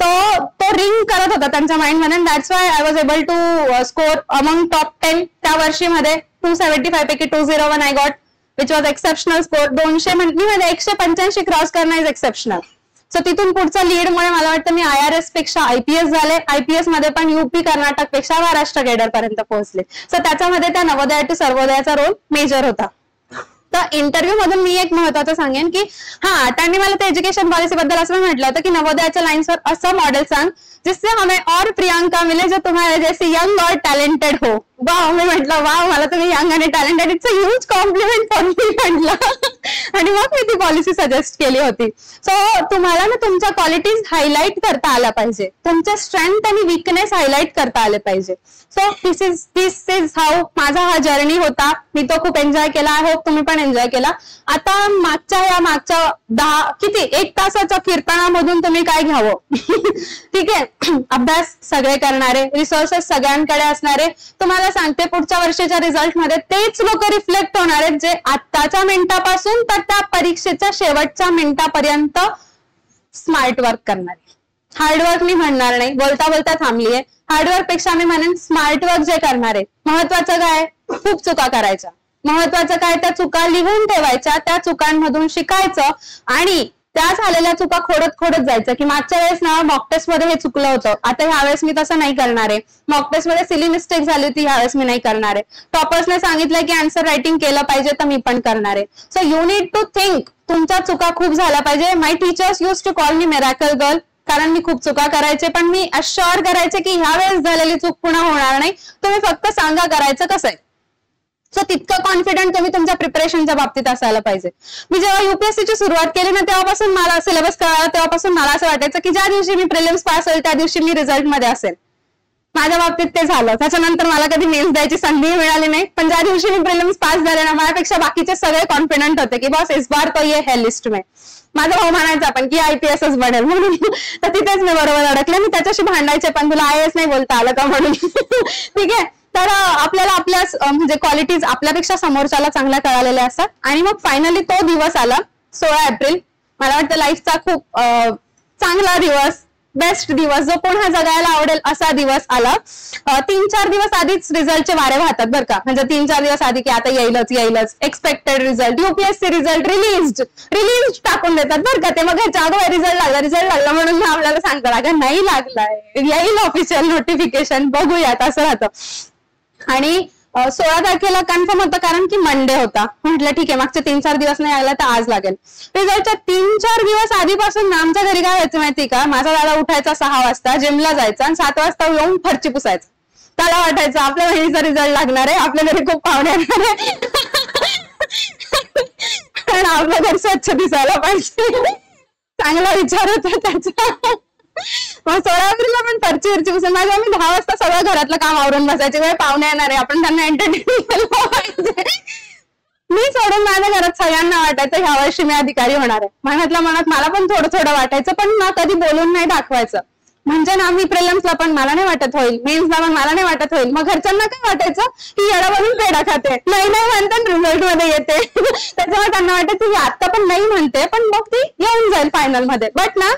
[SPEAKER 1] तो रिंग करत होता त्यांच्या माइंड मध्ये. That's why I was able to score among top 10 त्या वर्षीमध्ये. 275 पैकी 201 I got, which was exceptional score. 200 मध्ये 185 क्रॉस करणं इज एक्सेप्शनल. सो तिथून पुढचं लीडमुळे मला वाटतं मी IRS पेक्षा IPS झाले, IPS मध्ये पण UP कर्नाटक पेक्षा महाराष्ट्र केडर पर्यंत पोहोचले. सो त्याच्यामध्ये त्या नवोदय टू सर्वोदयाचा रोल मेजर होता. तर इंटरव्ह्यू मधून मी एक महत्वाचं सांगेन की त्यांनी मला ते एज्युकेशन पॉलिसी बद्दल असं म्हटलं होतं की नवोदयाच्या लाईन्सवर असं मॉडेल सांग जिससे हमें और प्रियंका मिले जो तुम्हारे जैसे यंग और टॅलेंटेड हो. वाव, मी म्हटलं वाव, मला तुम्ही यंग आणि talented, it's a huge compliment for me म्हटलं. आणि मग मी ती पॉलिसी सजेस्ट केली होती. सो तुम्हाला ना तुमच्या क्वालिटीज हायलाइट करता आल्या पाहिजे, तुमच्या स्ट्रेंथ आणि वीकनेस हायलाइट करता आले पाहिजे. सो दिस इज हाऊ माझा हा जर्नी होता. मी तो खूप एन्जॉय केला. आय होप तुम्ही पण एन्जॉय केला. आता मागच्या 1 तासाच्या कीर्तनामधून तुम्ही काय घ्यावं? ठीक आहे, अभ्यास सगळे करणारे, रिसोर्सेस सगळ्यांकडे असणारे. तुम्हाला सांगते पुढच्या वर्षीच्या रिझल्ट मध्ये तेच लोक रिफ्लेक्ट होणार आहेत जे आत्ताच्या मिनिटापासून तर त्या परीक्षेच्या शेवटच्या मिनिटापर्यंत स्मार्ट वर्क करणारे. हार्डवर्क मी म्हणणार नाही, बोलता थांबलीये. हार्डवर्क पेक्षा मी म्हणेन स्मार्ट वर्क जे करणारे. महत्वाचं काय, खूप चुका करायच्या. महत्वाचं काय, त्या चुका लिहून ठेवायच्या, त्या चुकांमधून शिकायचं आणि त्या झालेल्या चुका खोडत जायचं की मागच्या वेळेस ना मॉक टेस्ट मध्ये हे चुकलं होतं, आता ह्यावेळेस मी तसं नाही करणार आहे. मॉक टेस्ट मध्ये सिली मिस्टेक झाली होती, ह्यावेळेस मी नाही करणार आहे. टॉपर्सने सांगितलं की आन्सर रायटिंग केलं पाहिजे, तर मी पण करणार आहे. So you need to think. तुमच्या चुका खूप झाल्या पाहिजे. My teachers use to call me miracle girl. कारण मी खूप चुका करायचे, पण मी अश्योर करायचे की ह्या वेळेस झालेली चूक पुन्हा होणार नाही. तुम्ही फक्त सांगा करायचं कसं आहे. सो तितकं कॉन्फिडंट तुम्ही तुमच्या प्रिपरेशनच्या बाबतीत असायला पाहिजे. मी जेव्हा युपीएससीची सुरुवात केली ना, तेव्हापासून मला सिलेबस कळाला, तेव्हापासून मला असं वाटायचं की ज्या दिवशी मी प्रिलिम्स पास होईल त्या दिवशी मी रिझल्टमध्ये असेल. माझ्या बाबतीत ते झालं. त्याच्यानंतर मला कधी मेन्स द्यायची संधी मिळाली नाही, पण ज्या दिवशी मी प्रिलिम्स पास झाले ना, माझ्यापेक्षा बाकीचे सगळे कॉन्फिडंट होते की बॉस इस बार तो ये है लिस्ट में. माझा भाऊ म्हणायचा पण की IPSच बनेल म्हणून. तर तिथेच मी बरोबर अडकले. मी त्याच्याशी भांडायचे पण तुला IAS नाही बोलता आलं का म्हणून. ठीक आहे. तर आपल्याला आपल्या म्हणजे क्वालिटीज आपल्यापेक्षा समोरच्याला चांगल्या कळालेल्या असतात. आणि मग फायनली तो दिवस आला 16 एप्रिल. मला वाटतं लाईफचा खूप चांगला दिवस, बेस्ट दिवस, जो पुन्हा जगायला आवडेल असा दिवस आला. 3-4 दिवस आधीच रिझल्टचे वारे वाहतात बरं का. म्हणजे 3-4 दिवस आधी की आता येईलच expected result, UPSC result release टाकून देतात बरं का. ते मग रिझल्ट लागला म्हणून आपल्याला सांगतात अगं नाही लागलाय, येईल ऑफिशियल नोटिफिकेशन, बघूयात असं राहतं. आणि 16 तारखेला कन्फर्म होतं कारण की मंडे होता. म्हटलं ठीक आहे मागचे 3-4 दिवस नाही आला तर आज लागेल. रिझल्टच्या 3-4 दिवस आधीपासून आमच्या घरी काय व्हायचं माहिती का, माझा दादा उठायचा 6 वाजता, जिमला जायचा आणि 7 वाजता येऊन फरची पुसायचं. त्याला वाटायचं आपल्या बहिणीचा रिझल्ट लागणार आहे, आपल्या घरी खूप पाहुणे येणार आहे, कारण आपलं घर स्वच्छ दिसायला पाहिजे. चांगला विचार होता त्याचा. मग 16 एप्रिलला पण फरची पुसून माझ्या मी 10 वाजता सगळं घरातलं काम आवरून बसायचे. पाहुणे येणार आहे, आपण त्यांना एंटरटेन केलं पाहिजे. मी सोडून माझ्या घरात सगळ्यांना वाटायचं ह्या वर्षी मी अधिकारी होणार आहे. मनातल्या मनात मला पण थोडं वाटायचं, पण ना कधी बोलून नाही दाखवायचं. म्हणजे ना मी प्रिलिम्सला पण मला नाही वाटत होईल, मेन्सला पण मला नाही वाटत होईल. मग घरच्यांना काय वाटायचं की येडा बनून पेढा खाते, नाही म्हणतात रिझल्ट मध्ये येते. त्याच्यामुळे त्यांना वाटायचं की आता पण नाही म्हणते, पण मग ती येऊन जाईल फायनल मध्ये. बट ना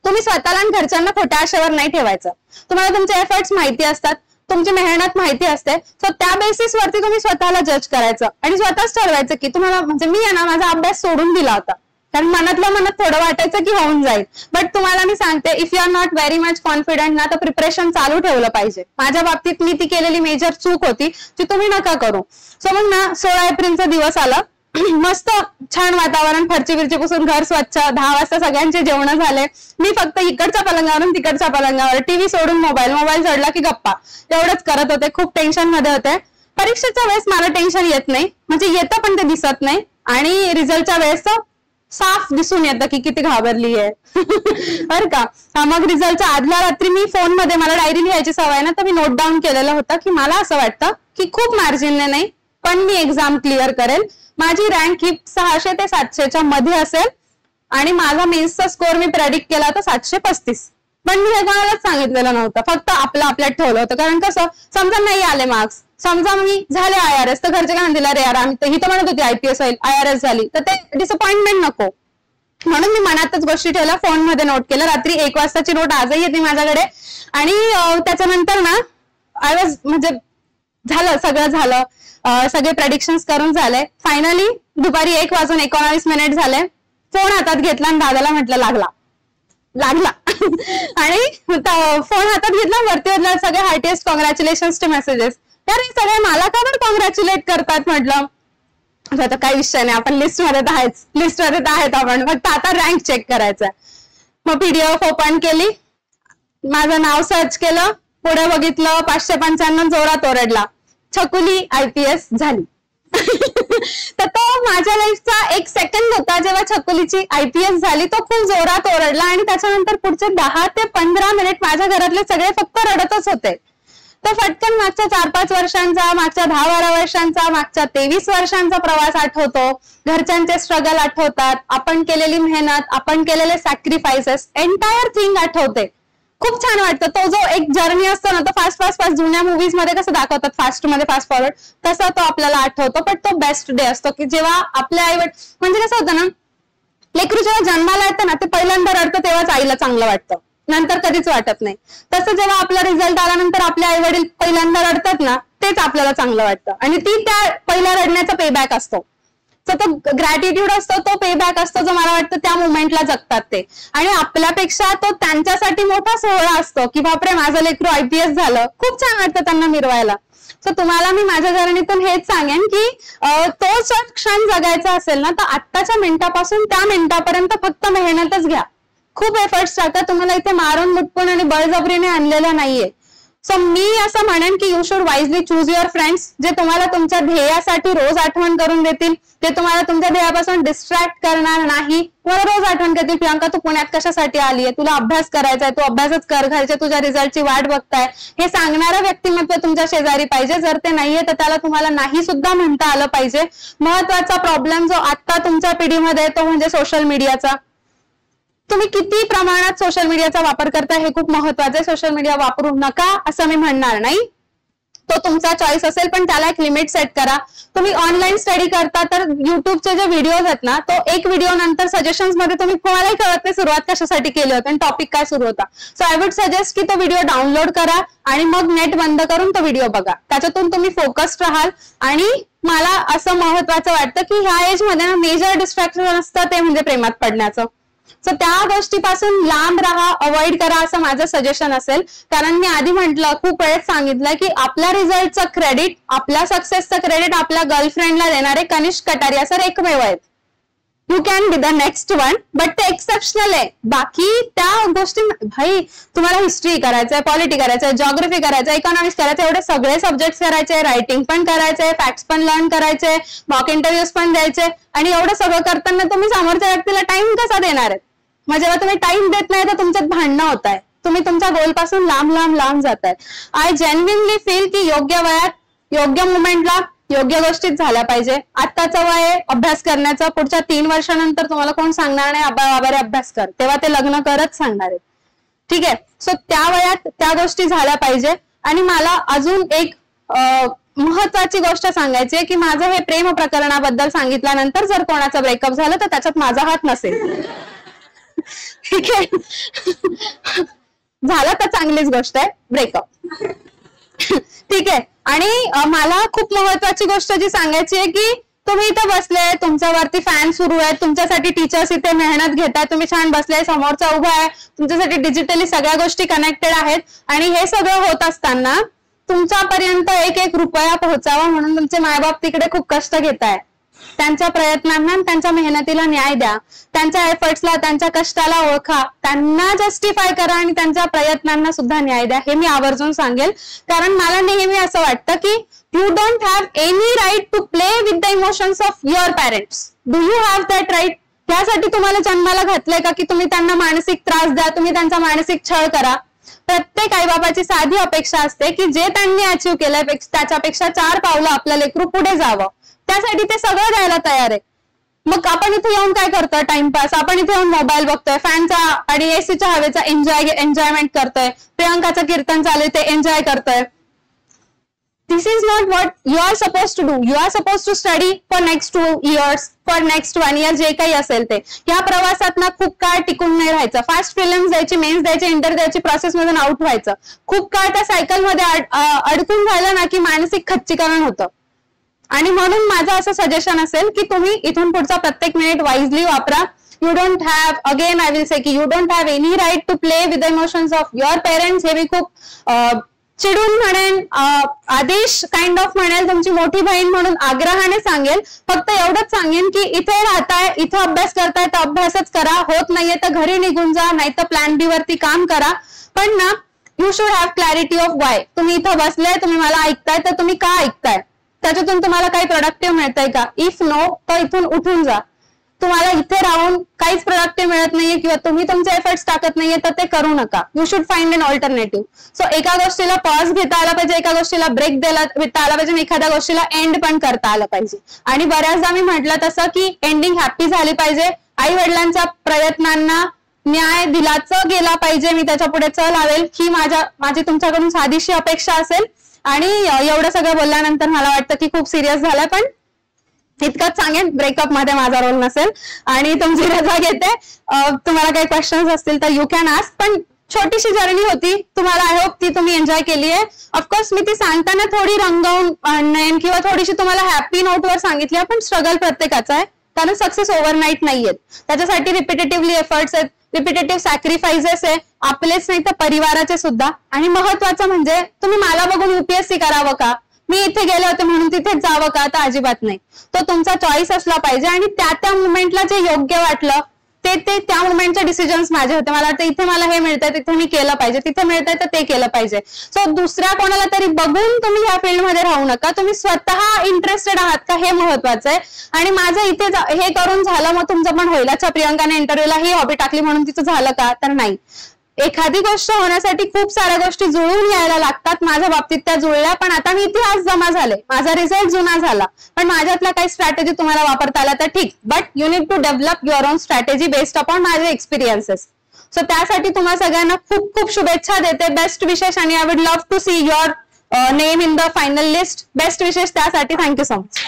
[SPEAKER 1] तुम्ही स्वतःला आणि घरच्यांना खोट्या आशेवर नाही ठेवायचं. तुम्हाला तुमचे एफर्ट्स माहिती असतात, तुमची मेहनत माहिती असते. सो त्या बेसिसवरती तुम्ही स्वतःला जज करायचं आणि स्वतःच ठरवायचं की तुम्हाला, म्हणजे मी आहे ना माझा अभ्यास सोडून दिला होता कारण मनातल्या मनात थोडं वाटायचं की होऊन जाईल. बट तुम्हाला मी सांगते if you are not very much confident ना तर प्रिपरेशन चालू ठेवलं पाहिजे. माझ्या बाबतीत मी ती केलेली मेजर चूक होती जी तुम्ही नका करू. सो मग ना 16 एप्रिलचा दिवस आला. मस्त छान वातावरण, फरची पुसून घर स्वच्छ, 10 वाजता सगळ्यांचे जेवण झाले. मी फक्त इकडच्या पलंगावरून तिकडच्या पलंगावर, टीव्ही सोडून मोबाईल सोडला की गप्पा, एवढंच करत होते. खूप टेन्शन मध्ये होते. परीक्षेच्या वेळेस मला टेन्शन येत नाही, म्हणजे येतं पण ते दिसत नाही. आणि रिझल्टच्या वेळेस साफ दिसून येतं की किती घाबरली आहे. बरं का. मग रिझल्टच्या आदल्या रात्री मी फोन मध्ये, मला डायरी लिहायची सवय ना, तर मी नोट डाऊन केलेलं होतं की मला असं वाटतं की खूप मार्जिनने नाही पण मी एक्झाम क्लिअर करेल. माझी रँक ही 600 ते 700च्या मध्ये असेल आणि माझा मेन्सचा स्कोअर मी प्रेडिक्ट केला होता 735. पण मी हे कोणालाच सांगितलेलं नव्हतं, फक्त आपल्यात ठेवलं होतं. कारण कसं समजा नाही आले मार्क्स, समजा मी झाले IRS तर घरचे काय दिला रे यार, आम्ही ही तर म्हणत होती IPS होईल, IRS झाली, तर ते डिसअपॉइंटमेंट नको म्हणून मी मनातच गोष्टी ठेवल्या, फोन मध्ये नोट केलं. रात्री 1 वाजताची नोट आजही येते माझ्याकडे. आणि त्याच्यानंतर ना म्हणजे झालं, सगळं झालं, सगळे प्रेडिक्शन्स करून झाले. फायनली दुपारी 1:19 झाले. फोन हातात घेतला आणि दादाला म्हटलं लागला. आणि फोन हातात घेतला, वरती सगळे हार्टिएस्ट कॉंग्रॅच्युलेशन्सचे मेसेजेस. यार हे सगळे मला का पण कॉंग्रॅच्युलेट करतात. म्हटलं आता काही विषय नाही, आपण लिस्टमध्ये तर आहेत आपण, फक्त आता रँक चेक करायचंय. मग PDF ओपन केली, माझं नाव सर्च केलं, पुढे बघितलं 595 जोरात ओरडला, छकुली IPS झाली. तर तो माझ्या लाईफचा 1 सेकंड होता जेव्हा छकुलीची IPS झाली. तो खूप जोरात ओरडला आणि त्याच्यानंतर पुढचे 10 ते 15 मिनिट माझ्या घरातले सगळे फक्त रडतच होते. तर फटकन मागच्या 4-5 वर्षांचा, मागच्या 10-12 वर्षांचा, मागच्या 23 वर्षांचा प्रवास आठवतो. घरच्यांचे स्ट्रगल आठवतात, आपण केलेली मेहनत, आपण केलेले सॅक्रिफायसेस, एंटायर थिंग आठवते. खूप छान वाटतं. तो जो एक जर्नी असतो ना, तो फास्ट जुन्या मूवीज मध्ये कसं दाखवतात, फास्ट फॉरवर्ड, तसा तो आपल्याला आठवतो. पण तो बेस्ट डे असतो की जेव्हा आपल्या आईवडील, म्हणजे कसं होतं ना, लेकरू जेव्हा जन्माला येतं ना ते पहिल्यांदा रडतं तेव्हाच आईला चांगलं वाटतं, नंतर कधीच वाटत नाही. तसं जेव्हा आपला रिझल्ट आल्यानंतर आपले आई वडील पहिल्यांदा रडतात ना, तेच आपल्याला चांगलं वाटतं. आणि ती त्या पहिल्या रडण्याचा पेबॅक असतो. तो ग्रॅटिट्यूड असतो, तो पेबॅक असतो, जो मला वाटतं त्या मुवमेंटला जगतात ते. आणि आपल्यापेक्षा तो त्यांच्यासाठी मोठा सोहळा असतो की बापरे माझं लेकरू IPS झालं. खूप छान वाटतं त्यांना मिरवायला. सो तुम्हाला मी माझ्या जर्नीतून हेच सांगेन की तोच क्षण जगायचा असेल ना तर आत्ताच्या मिनिटापासून त्या मिनिटापर्यंत फक्त मेहनतच घ्या. खूप एफर्ट्स टाका. तुम्हाला इथे मारून मुटपून आणि बळजबरीने आणलेलं नाहीये. सो मी असं म्हणेन की you should wisely choose your friends, जे तुम्हाला तुमच्या ध्येयासाठी रोज आठवण करून देतील, ते तुम्हाला तुमच्या ध्येयापासून डिस्ट्रॅक्ट करणार नाही. तुम्हाला रोज आठवण करतील, प्रियांका तू पुण्यात कशासाठी आली आहे, तुला अभ्यास करायचा आहे, तू अभ्यासच कर, घरचे तुझ्या रिझल्टची वाट बघताय, हे सांगणारं व्यक्तिमत्व तुमच्या शेजारी पाहिजे. जर ते नाहीये तर त्याला तुम्हाला नाही सुद्धा म्हणता आलं पाहिजे. महत्वाचा प्रॉब्लेम जो आता तुमच्या पिढीमध्ये तो म्हणजे सोशल मीडियाचा. तुम्ही किती प्रमाणात सोशल मीडियाचा वापर करताय हे खूप महत्वाचं आहे. सोशल मीडिया वापरू नका असं मी म्हणणार नाही, तो तुमचा चॉईस असेल, पण त्याला एक लिमिट सेट करा. तुम्ही ऑनलाईन स्टडी करता तर युट्यूबचे जे व्हिडिओज आहेत ना, तो एक व्हिडिओ नंतर सजेशन्स मध्ये तुम्ही कोणालाही कळत नाही सुरुवात कशासाठी केली होती आणि टॉपिक काय सुरू होता. सो आय वुड सजेस्ट की तो व्हिडिओ डाउनलोड करा आणि मग नेट बंद करून तो व्हिडिओ बघा. त्याच्यातून तुम्ही फोकस्ड राहाल. आणि मला असं महत्वाचं वाटतं की ह्या एज मध्ये मेजर डिस्ट्रॅक्शन असतं ते म्हणजे प्रेमात पडण्याचं. सो त्या गोष्टीपासून लांब राहा, अवॉइड करा असं माझं सजेशन असेल. कारण मी आधी म्हटलं, खूप वेळेस सांगितलं की आपल्या रिझल्टचं क्रेडिट, आपल्या सक्सेसचं क्रेडिट आपल्या गर्लफ्रेंडला देणारे कनिष्क कटारिया सर एकमेव आहेत. You can be the next one, but ते एक्सेप्शनल आहे. बाकी त्या गोष्टी, भाई तुम्हाला हिस्ट्री करायचंय, पॉलिटी करायचंय, जॉग्राफी करायचंय, इकॉनॉमिक्स करायचं, एवढे सगळे सब्जेक्ट करायचे, रायटिंग पण करायचंय, फॅक्ट्स पण लर्न करायचे, मॉक इंटरव्ह्यूज पण द्यायचे. आणि एवढं सगळं करताना तुम्ही समोरच्या व्यक्तीला टाइम कसा देणार आहे? मग जेव्हा तुम्ही टाइम देत नाही तर तुमच्यात भांडणं होत आहे, तुम्ही तुमच्या गोलपासून लांब लांब लांब जाताय. आय जेन्युइनली फील की योग्य वयात योग्य मुवमेंटला योग्य गोष्टीच झाल्या पाहिजे. आत्ताचं वय आहे अभ्यास करण्याचं, पुढच्या 3 वर्षानंतर तुम्हाला कोण सांगणार नाही बाबा रे अभ्यास कर, तेव्हा ते लग्न करत सांगणार आहे. ठीक आहे. सो त्या वयात त्या गोष्टी झाल्या पाहिजे. आणि मला अजून एक महत्वाची गोष्ट सांगायची आहे की माझं हे प्रेम प्रकरणाबद्दल सांगितल्यानंतर जर कोणाचं ब्रेकअप झालं तर त्याच्यात माझा हात नसेल. ठीक आहे, झालं तर चांगलीच गोष्ट आहे ब्रेकअप. ठीक आहे. आणि मला खूप महत्वाची गोष्ट जी सांगायची आहे की तुम्ही इथे बसले, तुमच्यावरती फॅन सुरू आहेत, तुमच्यासाठी टीचर्स इथे मेहनत घेतात, तुम्ही छान बसले, समोरचा उभा आहे, तुमच्यासाठी डिजिटली सगळ्या गोष्टी कनेक्टेड आहेत. आणि हे सगळं होत असताना तुमच्यापर्यंत एक एक रुपया पोहोचावा म्हणून तुमचे मायबाप तिकडे खूप कष्ट घेत आहेत. त्यांच्या प्रयत्नांना, त्यांच्या मेहनतीला न्याय द्या, त्यांच्या एफर्ट्सला, त्यांच्या कष्टाला ओळखा, त्यांना जस्टिफाय करा आणि त्यांच्या प्रयत्नांना सुद्धा न्याय द्या. हे मी आवर्जून सांगेल. कारण मला नेहमी असं वाटतं की you don't have any right to play with the emotions of your parents. Do you have that right? यासाठी तुम्हाला जन्माला घातलंय का की तुम्ही त्यांना मानसिक त्रास द्या, तुम्ही त्यांचा मानसिक छळ करा? प्रत्येक आईबापाची साधी अपेक्षा असते की जे त्यांनी अचीव्ह केलंय त्याच्यापेक्षा 4 पावलं आपलं लेकरू पुढे जावं. त्यासाठी ते सगळं द्यायला तयार आहे. मग आपण इथे येऊन काय करतोय? टाइमपास. आपण इथे येऊन मोबाईल बघतोय, फॅनचा आणि एसीच्या हवेचा एन्जॉयमेंट करतोय, प्रियांकाचं कीर्तन चालू ते एन्जॉय करतोय. This is not what you are suppose to do. You are suppose to study for next 2 years, for next 1 year, जे काही असेल ते. या प्रवासात ना खूप काळ टिकून नाही राहायचं. फास्ट प्रिलिम्स द्यायची, मेन्स द्यायची, इंटर द्यायची, प्रोसेस मधून आउट व्हायचं. खूप काळ त्या सायकलमध्ये अडकून राहिलं ना की मानसिक खच्चीकरण होतं. आणि म्हणून माझं असं सजेशन असेल की तुम्ही इथून पुढचा प्रत्येक मिनिट वाईजली वापरा. You don't have, again I will say की you don't have any right to play with the emotions of your parents. हे मी खूप चिडून म्हणेन, आदेश काइंड ऑफ म्हणेल, तुमची मोठी बहीण म्हणून आग्रहाने सांगेल. फक्त एवढंच सांगेन की इथे राहताय, इथं अभ्यास करताय तर अभ्यासच करा, होत नाहीये तर घरी निघून जा, नाही तर प्लॅन बी वरती काम करा. पण ना you should have clarity of Y. तुम्ही इथं बसले, तुम्ही मला ऐकताय तर तुम्ही का ऐकताय? त्याच्यातून तुम्हाला काही प्रोडक्टिव्ह मिळतंय का? इफ नो तर इथून उठून जा. तुम्हाला इथे राहून काहीच प्रोडक्टिव्ह मिळत नाहीये किंवा तुम्ही तुमचे एफर्ट्स टाकत नाहीये तर ते करू नका. You should find an alternative. So एका गोष्टीला पॉज घेता आला पाहिजे, एका गोष्टीला ब्रेक देता आला पाहिजे, एखाद्या गोष्टीला एंड पण करता आलं पाहिजे. आणि बऱ्याचदा मी म्हटलं तसं की एंडिंग हॅपी झाली पाहिजे. आई वडिलांच्या प्रयत्नांना न्याय दिलाच गेला पाहिजे. मी त्याच्या पुढे चल लावेल ही माझी तुमच्याकडून साधीशी अपेक्षा असेल. आणि एवढं सगळं बोलल्यानंतर मला वाटतं की खूप सिरियस झालंय, पण इतकंच सांगेन ब्रेकअप मध्ये माझा रोल नसेल आणि तुमची रजा घेते. तुम्हाला काही क्वेश्चन्स असतील तर यू कॅन आस्क. पण छोटीशी जर्नी होती, तुम्हाला आय होप ती तुम्ही एन्जॉय केली आहे. ऑफकोर्स मी ती सांगताना थोडी रंगवून आणेन किंवा थोडीशी तुम्हाला हॅपी नोटवर सांगितली, पण स्ट्रगल प्रत्येकाचा आहे. कारण सक्सेस ओव्हरनाईट नाहीयेत. त्याच्यासाठी रिपिटेटिव्हली एफर्ट्स आहेत, रिपिटेटिव्ह सॅक्रिफायसेस आहे, आपलेच नाही तर परिवाराचे सुद्धा. आणि महत्वाचं म्हणजे तुम्ही मला बघून युपीएससी करावं का, मी इथे गेले होते म्हणून तिथेच जावं का, तर अजिबात नाही. तो तुमचा चॉईस असला पाहिजे आणि त्या मुवमेंटला जे योग्य वाटलं ते त्या मोमेंटचे डिसिजन्स माझे होते. मला वाटतं इथे मला हे मिळतंय तिथे मी केलं पाहिजे, तिथे मिळतंय तर ते केलं पाहिजे. सो दुसऱ्या कोणाला तरी बघून तुम्ही ह्या फील्डमध्ये राहू नका, तुम्ही स्वतः इंटरेस्टेड आहात का हे महत्वाचं आहे. आणि माझं इथे हे करून झालं मग तुमचं पण होईल. अच्छा प्रियंकाने इंटरव्ह्यूला ही हॉबी टाकली म्हणून तिचं झालं का, तर नाही. एखादी गोष्ट होण्यासाठी खूप साऱ्या गोष्टी जुळून यायला लागतात. माझ्या बाबतीत त्या जुळल्या, पण आता मी इथे आज जमा झाले, माझा रिझल्ट जुना झाला, पण माझ्यातल्या काही स्ट्रॅटेजी तुम्हाला वापरता आल्या तर ठीक, but you need to develop your own strategy based upon माझे एक्सपिरियन्सेस. सो त्यासाठी तुम्हाला सगळ्यांना खूप खूप शुभेच्छा देते. बेस्ट विशेष, आणि I would love to see your name in the final list. Best विशेष त्यासाठी. Thank you so much.